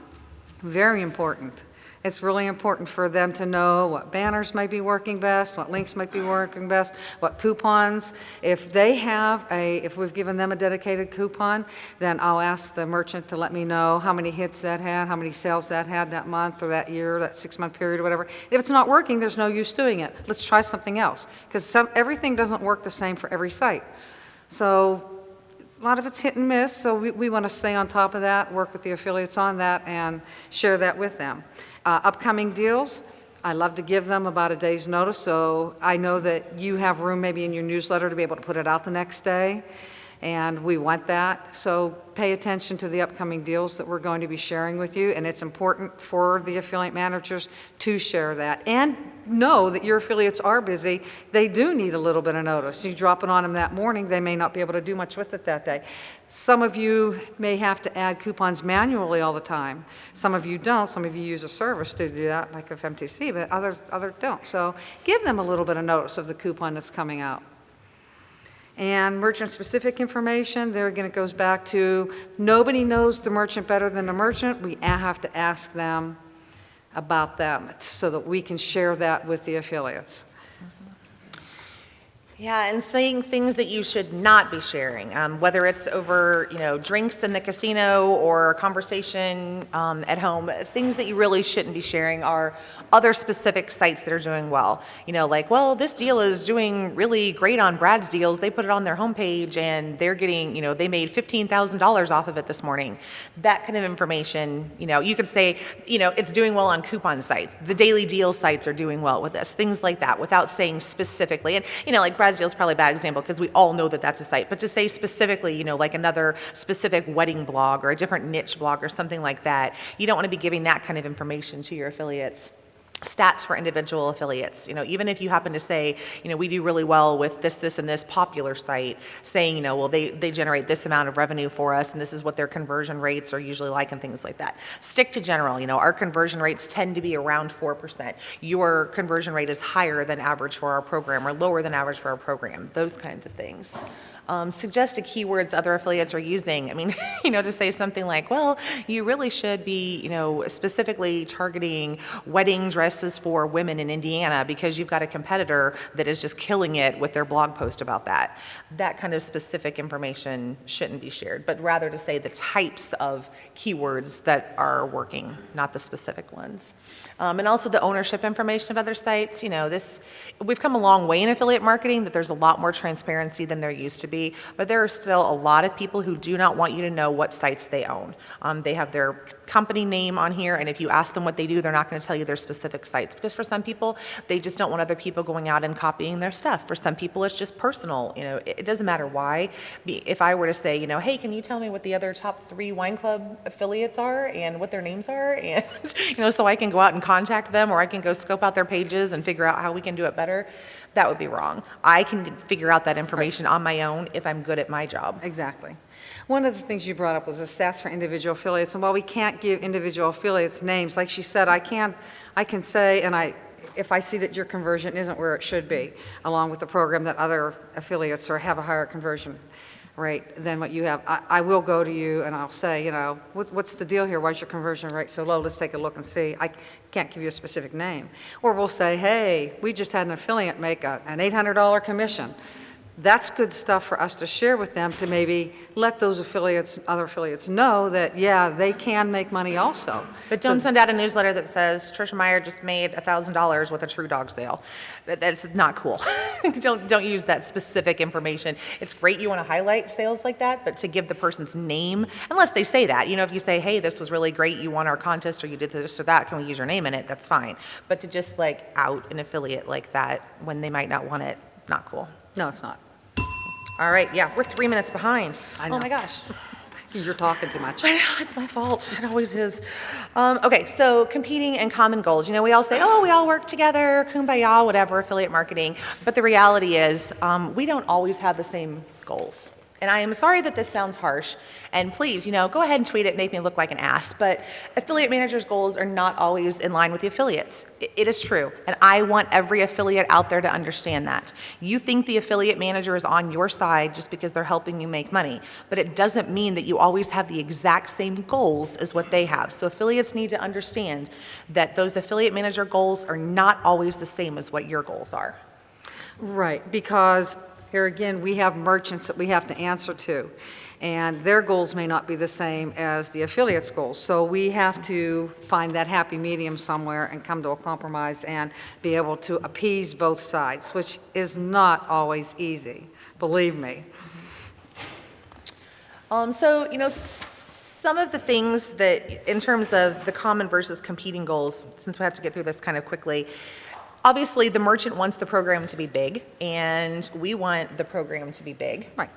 very important. It's really important for them to know what banners might be working best, what links might be working best, what coupons. If we've given them a dedicated coupon, then I'll ask the merchant to let me know how many hits that had, how many sales that had that month or that year, that 6-month period or whatever. If it's not working, there's no use doing it. Let's try something else, because everything doesn't work the same for every site. So a lot of it's hit and miss, so we want to stay on top of that, work with the affiliates on that, and share that with them. Upcoming deals, I love to give them about a day's notice, so I know that you have room maybe in your newsletter to be able to put it out the next day, and we want that. So pay attention to the upcoming deals that we're going to be sharing with you, and it's important for the affiliate managers to share that. And know that your affiliates are busy. They do need a little bit of notice. You drop it on them that morning, they may not be able to do much with it that day. Some of you may have to add coupons manually all the time. Some of you don't. Some of you use a service to do that, like FMTC, but others don't. So give them a little bit of notice of the coupon that's coming out. And merchant-specific information, there again, it goes back to nobody knows the merchant better than the merchant. We have to ask them about them so that we can share that with the affiliates. Yeah, and saying things that you should not be sharing, whether it's over, drinks in the casino or a conversation at home. Things that you really shouldn't be sharing are other specific sites that are doing well. Like, well, this deal is doing really great on Brad's deals. They put it on their homepage and they're getting, they made $15,000 off of it this morning. That kind of information, you could say, it's doing well on coupon sites. The daily deal sites are doing well with this. Things like that without saying specifically. And, like Brad's deal is probably a bad example because we all know that that's a site. But to say specifically, like another specific wedding blog or a different niche blog or something like that, you don't want to be giving that kind of information to your affiliates. Stats for individual affiliates, even if you happen to say, we do really well with this, and this popular site, saying, well, they generate this amount of revenue for us, and this is what their conversion rates are usually like, and things like that. Stick to general. Our conversion rates tend to be around 4%. Your conversion rate is higher than average for our program or lower than average for our program, those kinds of things. Suggested keywords other affiliates are using. To say something like, well, you really should be, specifically targeting wedding dresses for women in Indiana because you've got a competitor that is just killing it with their blog post about that. That kind of specific information shouldn't be shared, but rather to say the types of keywords that are working, not the specific ones. And also the ownership information of other sites. We've come a long way in affiliate marketing, that there's a lot more transparency than there used to be. But there are still a lot of people who do not want you to know what sites they own. They have their company name on here, and if you ask them what they do, they're not going to tell you their specific sites. Because for some people, they just don't want other people going out and copying their stuff. For some people, it's just personal. It doesn't matter why. If I were to say, hey, can you tell me what the other top 3 wine club affiliates are and what their names are? And, so I can go out and contact them, or I can go scope out their pages and figure out how we can do it better. That would be wrong. I can figure out that information on my own if I'm good at my job. Exactly. One of the things you brought up was the stats for individual affiliates, and while we can't give individual affiliates names, like she said, I can say, and if I see that your conversion isn't where it should be, along with the program that other affiliates have a higher conversion rate than what you have, I will go to you and I'll say, what's the deal here? Why is your conversion rate so low? Let's take a look and see. I can't give you a specific name. Or we'll say, hey, we just had an affiliate make an $800 commission. That's good stuff for us to share with them to maybe let those affiliates, other affiliates know that, yeah, they can make money also. But don't send out a newsletter that says, Tricia Meyer just made $1,000 with a True Dog sale. That's not cool. Don't use that specific information. It's great you want to highlight sales like that, but to give the person's name, unless they say that, if you say, hey, this was really great, you won our contest, or you did this or that, can we use your name in it? That's fine. But to just out an affiliate like that when they might not want it, not cool. No, it's not. All right, yeah, we're 3 minutes behind. I know. Oh my gosh. You're talking too much. I know, it's my fault. It always is. Okay, so competing and common goals. We all say, oh, we all work together, kumbaya, whatever, affiliate marketing. But the reality is we don't always have the same goals. And I am sorry that this sounds harsh, and please, go ahead and tweet it and make me look like an ass, but affiliate managers' goals are not always in line with the affiliates. It is true, and I want every affiliate out there to understand that. You think the affiliate manager is on your side just because they're helping you make money, but it doesn't mean that you always have the exact same goals as what they have. So affiliates need to understand that those affiliate manager goals are not always the same as what your goals are. Right, because here again, we have merchants that we have to answer to, and their goals may not be the same as the affiliate's goals. So we have to find that happy medium somewhere and come to a compromise and be able to appease both sides, which is not always easy, believe me. Some of the things that, in terms of the common versus competing goals, since we have to get through this kind of quickly, obviously, the merchant wants the program to be big, and we want the program to be big. Right.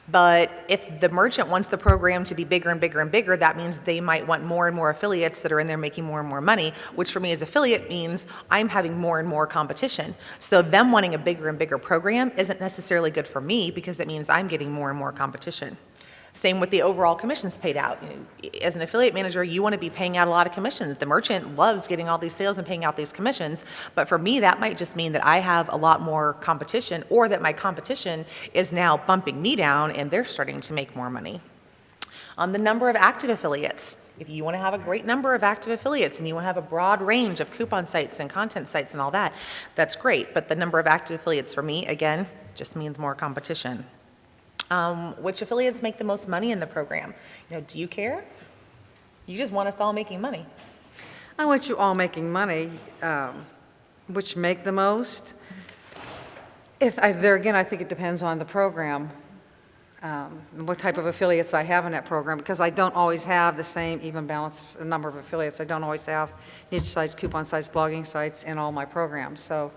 But if the merchant wants the program to be bigger and bigger and bigger, that means they might want more and more affiliates that are in there making more and more money, which for me as affiliate means I'm having more and more competition. So them wanting a bigger and bigger program isn't necessarily good for me because it means I'm getting more and more competition. Same with the overall commissions paid out. As an affiliate manager, you want to be paying out a lot of commissions. The merchant loves getting all these sales and paying out these commissions, but for me, that might just mean that I have a lot more competition, or that my competition is now bumping me down and they're starting to make more money. The number of active affiliates. If you want to have a great number of active affiliates and you want to have a broad range of coupon sites and content sites and all that, that's great. But the number of active affiliates for me, again, just means more competition. Which affiliates make the most money in the program? Do you care? You just want us all making money. I want you all making money, which make the most. There again, I think it depends on the program, what type of affiliates I have in that program, because I don't always have the same even balance number of affiliates. I don't always have niche sites, coupon sites, blogging sites in all my programs. So.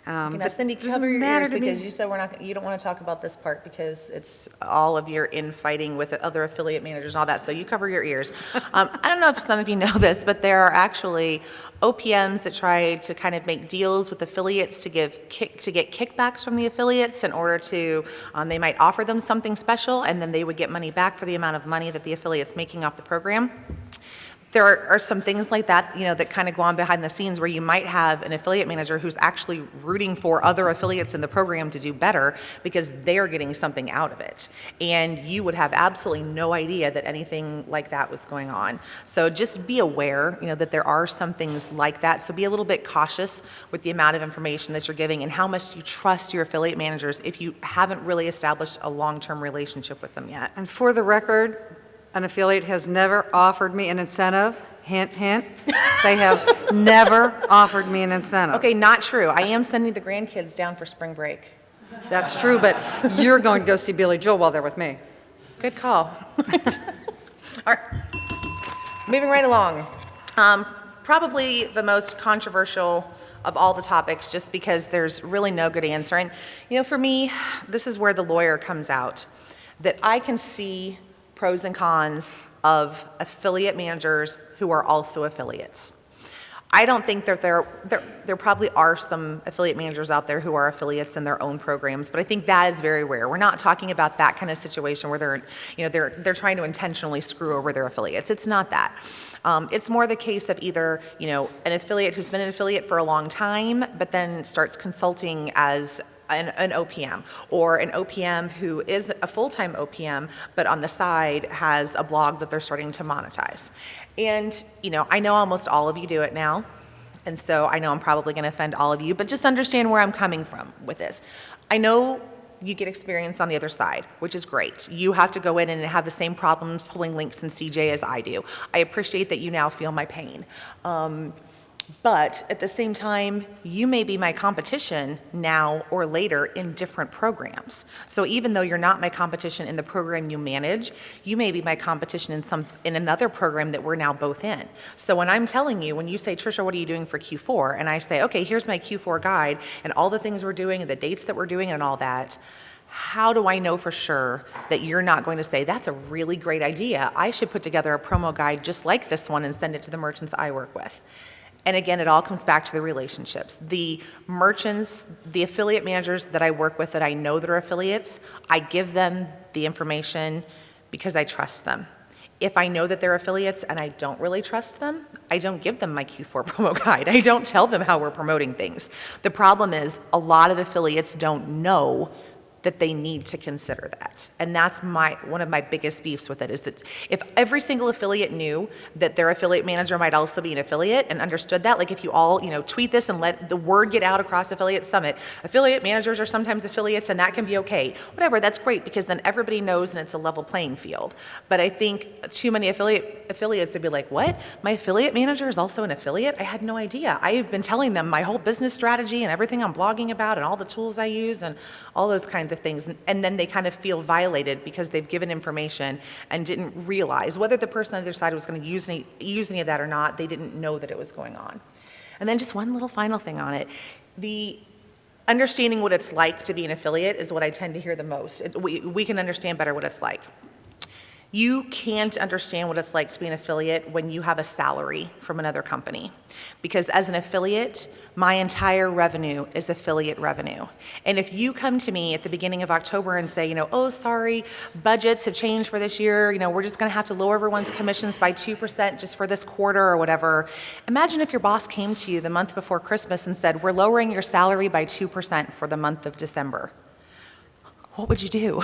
Now, Cindy, cover your ears because you said you don't want to talk about this part because it's all of your infighting with other affiliate managers and all that, so you cover your ears. I don't know if some of you know this, but there are actually OPMs that try to kind of make deals with affiliates to get kickbacks from the affiliates in order to, they might offer them something special and then they would get money back for the amount of money that the affiliate's making off the program. There are some things like that, that kind of go on behind the scenes where you might have an affiliate manager who's actually rooting for other affiliates in the program to do better because they're getting something out of it. And you would have absolutely no idea that anything like that was going on. So just be aware, that there are some things like that. So be a little bit cautious with the amount of information that you're giving and how much you trust your affiliate managers if you haven't really established a long-term relationship with them yet. And for the record, an affiliate has never offered me an incentive. Hint, hint. They have never offered me an incentive. Okay, not true. I am sending the grandkids down for spring break. That's true, but you're going to go see Billy Joel while they're with me. Good call. All right, moving right along. Probably the most controversial of all the topics, just because there's really no good answer. And, for me, this is where the lawyer comes out, that I can see pros and cons of affiliate managers who are also affiliates. I don't think that there probably are some affiliate managers out there who are affiliates in their own programs, but I think that is very rare. We're not talking about that kind of situation where they're trying to intentionally screw over their affiliates. It's not that. It's more the case of either, an affiliate who's been an affiliate for a long time, but then starts consulting as an OPM, or an OPM who is a full-time OPM, but on the side has a blog that they're starting to monetize. And, I know almost all of you do it now, and so I know I'm probably going to offend all of you, but just understand where I'm coming from with this. I know you get experience on the other side, which is great. You have to go in and have the same problems pulling links in CJ as I do. I appreciate that you now feel my pain. But at the same time, you may be my competition now or later in different programs. So even though you're not my competition in the program you manage, you may be my competition in another program that we're now both in. So when I'm telling you, when you say, Tricia, what are you doing for Q4? And I say, okay, here's my Q4 guide and all the things we're doing and the dates that we're doing and all that, how do I know for sure that you're not going to say, that's a really great idea. I should put together a promo guide just like this one and send it to the merchants I work with. And again, it all comes back to the relationships. The merchants, the affiliate managers that I work with that I know that are affiliates, I give them the information because I trust them. If I know that they're affiliates and I don't really trust them, I don't give them my Q4 promo guide. I don't tell them how we're promoting things. The problem is a lot of affiliates don't know that they need to consider that. And that's one of my biggest beefs with it, is that if every single affiliate knew that their affiliate manager might also be an affiliate and understood that, like if you all, tweet this and let the word get out across Affiliate Summit, affiliate managers are sometimes affiliates and that can be okay. Whatever, that's great, because then everybody knows and it's a level playing field. But I think too many affiliates would be like, what? My affiliate manager is also an affiliate? I had no idea. I've been telling them my whole business strategy and everything I'm blogging about and all the tools I use and all those kinds of things, and then they kind of feel violated because they've given information and didn't realize whether the person on the other side was going to use any of that or not. They didn't know that it was going on. And then just one little final thing on it. The understanding what it's like to be an affiliate is what I tend to hear the most. We can understand better what it's like. You can't understand what it's like to be an affiliate when you have a salary from another company. Because as an affiliate, my entire revenue is affiliate revenue. And if you come to me at the beginning of October and say, oh, sorry, budgets have changed for this year, we're just going to have to lower everyone's commissions by 2% just for this quarter or whatever. Imagine if your boss came to you the month before Christmas and said, we're lowering your salary by 2% for the month of December. What would you do?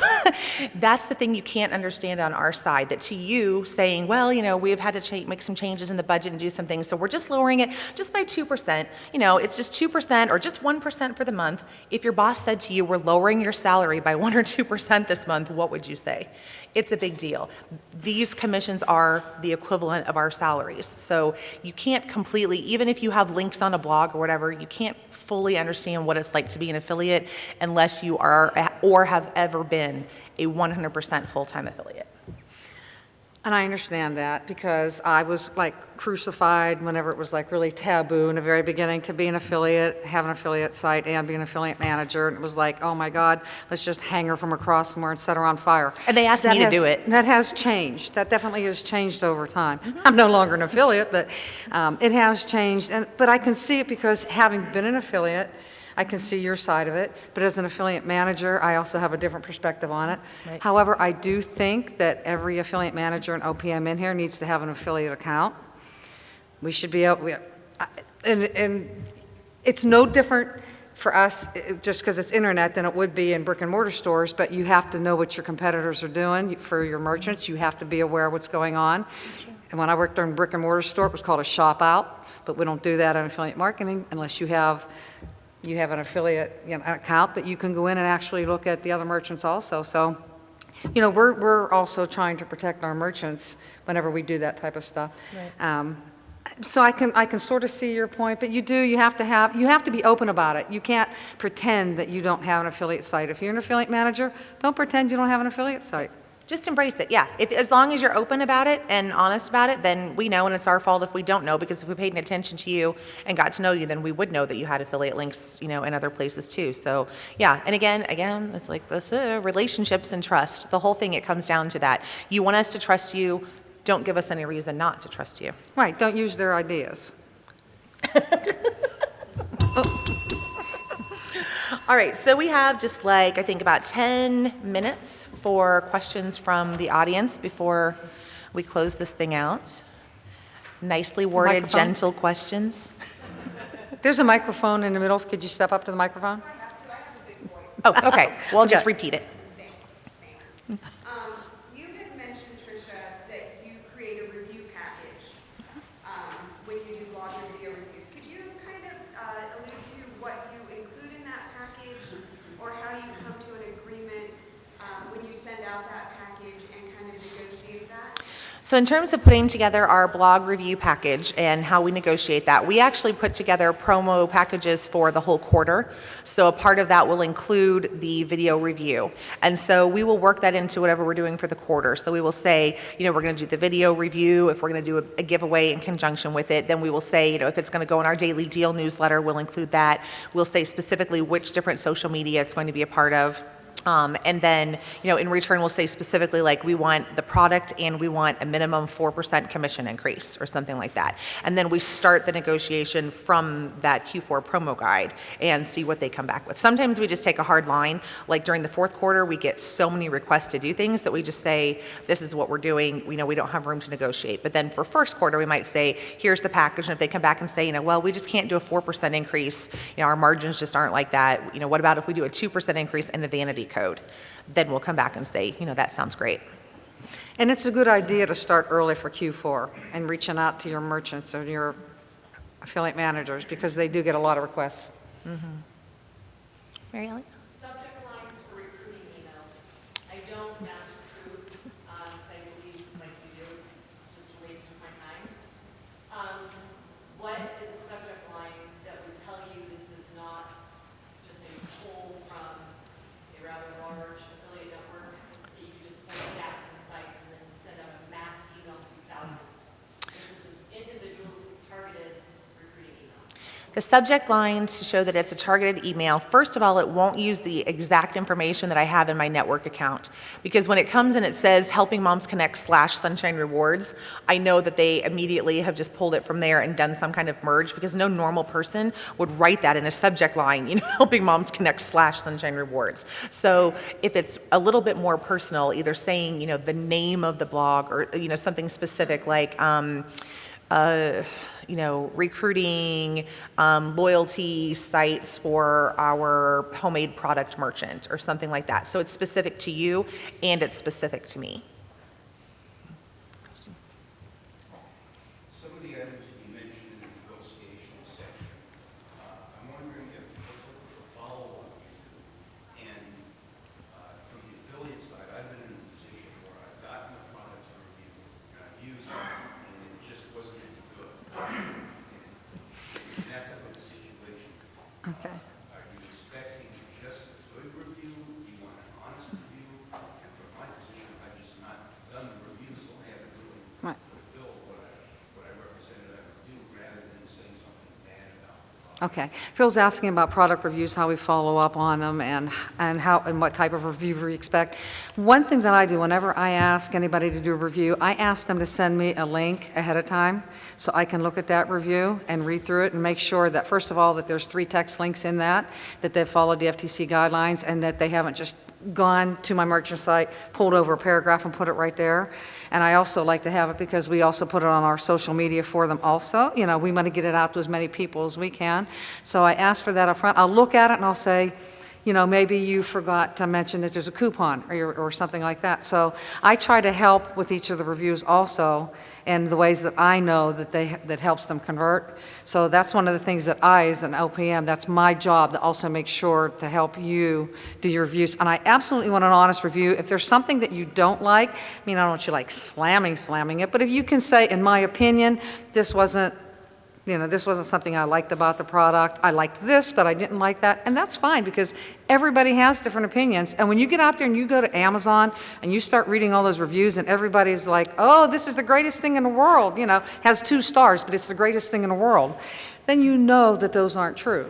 That's the thing you can't understand on our side, that to you saying, well, we've had to make some changes in the budget and do some things, so we're just lowering it just by 2%. It's just 2% or just 1% for the month. If your boss said to you, we're lowering your salary by 1 or 2% this month, what would you say? It's a big deal. These commissions are the equivalent of our salaries. So you can't completely, even if you have links on a blog or whatever, you can't fully understand what it's like to be an affiliate unless you are or have ever been a 100% full-time affiliate. And I understand that because I was crucified whenever it was really taboo in the very beginning to be an affiliate, have an affiliate site, and be an affiliate manager. And it was like, oh my God, let's just hang her from across somewhere and set her on fire. And they asked me to do it. That has changed. That definitely has changed over time. I'm no longer an affiliate, but it has changed. But I can see it because having been an affiliate, I can see your side of it, but as an affiliate manager, I also have a different perspective on it. Right. However, I do think that every affiliate manager and OPM in here needs to have an affiliate account. We should be able, and it's no different for us just because it's internet than it would be in brick and mortar stores, but you have to know what your competitors are doing for your merchants. You have to be aware of what's going on. And when I worked in a brick and mortar store, it was called a shop out, but we don't do that in affiliate marketing unless you have an affiliate account that you can go in and actually look at the other merchants also. So, we're also trying to protect our merchants whenever we do that type of stuff. Right. So I can sort of see your point, but you have to be open about it. You can't pretend that you don't have an affiliate site. If you're an affiliate manager, don't pretend you don't have an affiliate site. Just embrace it, yeah. As long as you're open about it and honest about it, then we know, and it's our fault if we don't know, because if we paid attention to you and got to know you, then we would know that you had affiliate links, in other places too. So, yeah, and again, it's like this, relationships and trust. The whole thing, it comes down to that. You want us to trust you, don't give us any reason not to trust you. Right, don't use their ideas. All right, so we have just I think about 10 minutes for questions from the audience before we close this thing out. Nicely worded, Microphone? gentle questions. There's a microphone in the middle. Could you step up to the microphone? Oh, okay, we'll just Okay. repeat it. You had mentioned, Tricia, that you create a review package when you do blog and video reviews. Could you kind of allude to what you include in that package, or how you come to an agreement when you send out that package and kind of negotiate that? So in terms of putting together our blog review package and how we negotiate that, we actually put together promo packages for the whole quarter. So a part of that will include the video review. And so we will work that into whatever we're doing for the quarter. So we will say, we're going to do the video review. If we're going to do a giveaway in conjunction with it, then we will say, if it's going to go in our daily deal newsletter, we'll include that. We'll say specifically which different social media it's going to be a part of. And then, in return, we'll say specifically, like, we want the product and we want a minimum 4% commission increase or something like that. And then we start the negotiation from that Q4 promo guide and see what they come back with. Sometimes we just take a hard line. Like during the fourth quarter, we get so many requests to do things that we just say, this is what we're doing. We know we don't have room to negotiate. But then for first quarter, we might say, here's the package. And if they come back and say, well, we just can't do a 4% increase, our margins just aren't like that. What about if we do a 2% increase in the vanity code? Then we'll come back and say, that sounds great. And it's a good idea to start early for Q4 and reaching out to your merchants or your affiliate managers because they do get a lot of requests. Mary Ellen? Subject lines for recruiting emails. I don't mass recruit because I believe, like you do, it's just a waste of my time. What is a subject line that would tell you this is not just a pull from a rather large affiliate network that you can just pull stats and sites and then send out a mass email to thousands? This is an individual targeted recruiting email. The subject lines to show that it's a targeted email, first of all, it won't use the exact information that I have in my network account. Because when it comes and it says Helping Moms Connect /Sunshine Rewards, I know that they immediately have just pulled it from there and done some kind of merge because no normal person would write that in a subject line, Helping Moms Connect /Sunshine Rewards. So if it's a little bit more personal, either saying, the name of the blog or, something specific like, recruiting loyalty sites for our homemade product merchant or something like that. So it's specific to you and it's specific to me. Some of the items that you mentioned in the negotiation section, I'm wondering if what's a follow-up and from the affiliate side, I've been in a position where I've gotten a product to review and I've used it and it just wasn't any good. In that type of a situation, Okay. are you expecting just a good review? Do you want an honest review? And from my position, I've just not done the review, so I haven't really Right. fulfilled what I represented I would do rather than saying something bad about the product. Okay. Phil's asking about product reviews, how we follow up on them, and what type of review we expect. One thing that I do whenever I ask anybody to do a review, I ask them to send me a link ahead of time so I can look at that review and read through it and make sure that, first of all, that there's 3 text links in that they've followed the FTC guidelines and that they haven't just gone to my merchant site, pulled over a paragraph and put it right there. And I also like to have it because we also put it on our social media for them also. We want to get it out to as many people as we can. So I ask for that up front. I'll look at it and I'll say, maybe you forgot to mention that there's a coupon or something like that. So I try to help with each of the reviews also in the ways that I know that helps them convert. So that's one of the things that I, as an LPM, that's my job to also make sure to help you do your reviews. And I absolutely want an honest review. If there's something that you don't like, I don't want you like slamming it, but if you can say, in my opinion, this wasn't something I liked about the product. I liked this, but I didn't like that. And that's fine because everybody has different opinions. And when you get out there and you go to Amazon and you start reading all those reviews and everybody's like, oh, this is the greatest thing in the world, has 2 stars, but it's the greatest thing in the world, then you know that those aren't true.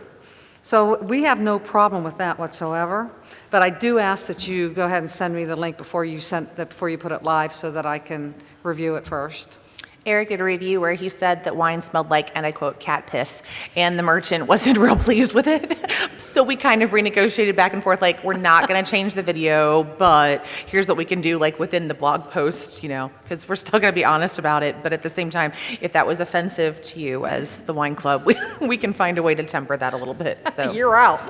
So we have no problem with that whatsoever. But I do ask that you go ahead and send me the link before you put it live so that I can review it first. Eric did a review where he said that wine smelled like, and I quote, cat piss, and the merchant wasn't real pleased with it. So we kind of renegotiated back and forth, like, we're not going to change the video, but here's what we can do, like, within the blog post, because we're still going to be honest about it. But at the same time, if that was offensive to you as the wine club, we can find a way to temper that a little bit. So. You're out.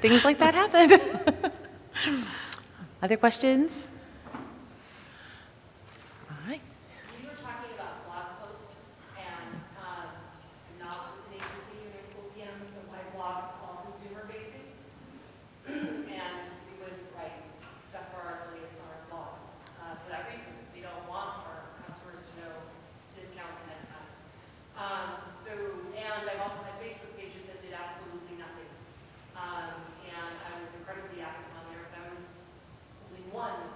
Things like that happen. Other questions? You were talking about blog posts and not with an agency unit OPM, so my blog is all consumer facing. And we would write stuff for our affiliates on our blog. For that reason, we don't want our customers to know discounts ahead of time. And I've also had Facebook pages that did absolutely nothing. And I was incredibly active on there, but I was only one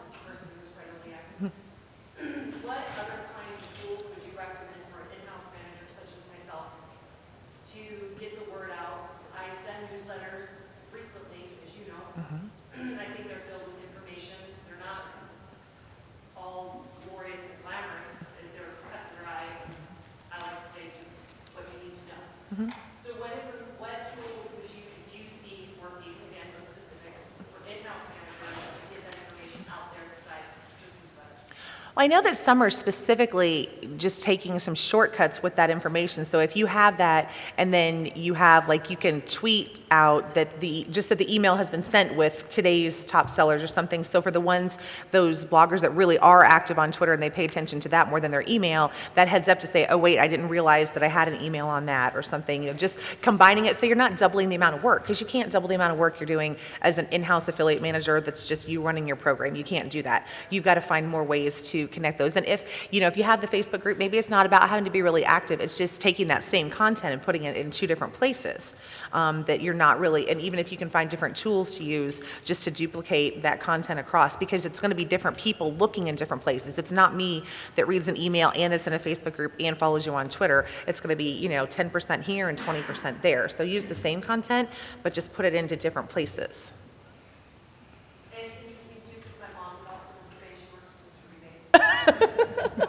Well, I know that some are specifically just taking some shortcuts with that information. So if you have that, and then you have, like, you can tweet out that the email has been sent with today's top sellers or something. So for those bloggers that really are active on Twitter and they pay attention to that more than their email, that heads up to say, oh wait, I didn't realize that I had an email on that or something. Just combining it so you're not doubling the amount of work, because you can't double the amount of work you're doing as an in-house affiliate manager that's just you running your program. You can't do that. You've got to find more ways to connect those. And if you have the Facebook group, maybe it's not about having to be really active. It's just taking that same content and putting it in 2 different places that you're not really, and even if you can find different tools to use just to duplicate that content across, because it's going to be different people looking in different places. It's not me that reads an email and it's in a Facebook group and follows you on Twitter. It's going to be, 10% here and 20% there. So use the same content, but just put it into different places. And it's interesting too, because my mom is also in Spain. She works for this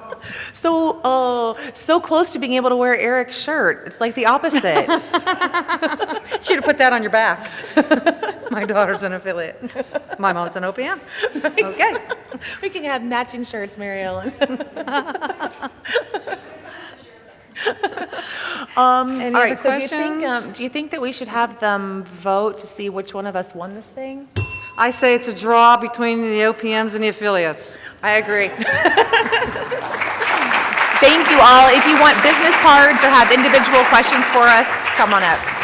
for So close to being able to wear Eric's shirt. It's like the opposite. Should have put that on your back. My daughter's an affiliate. My mom's an OPM. Okay. We can have matching shirts, Mary Ellen. Any All other right, so questions? do you think that we should have them vote to see which one of us won this thing? I say it's a draw between the OPMs and the affiliates. I agree. Thank you all. If you want business cards or have individual questions for us, come on up.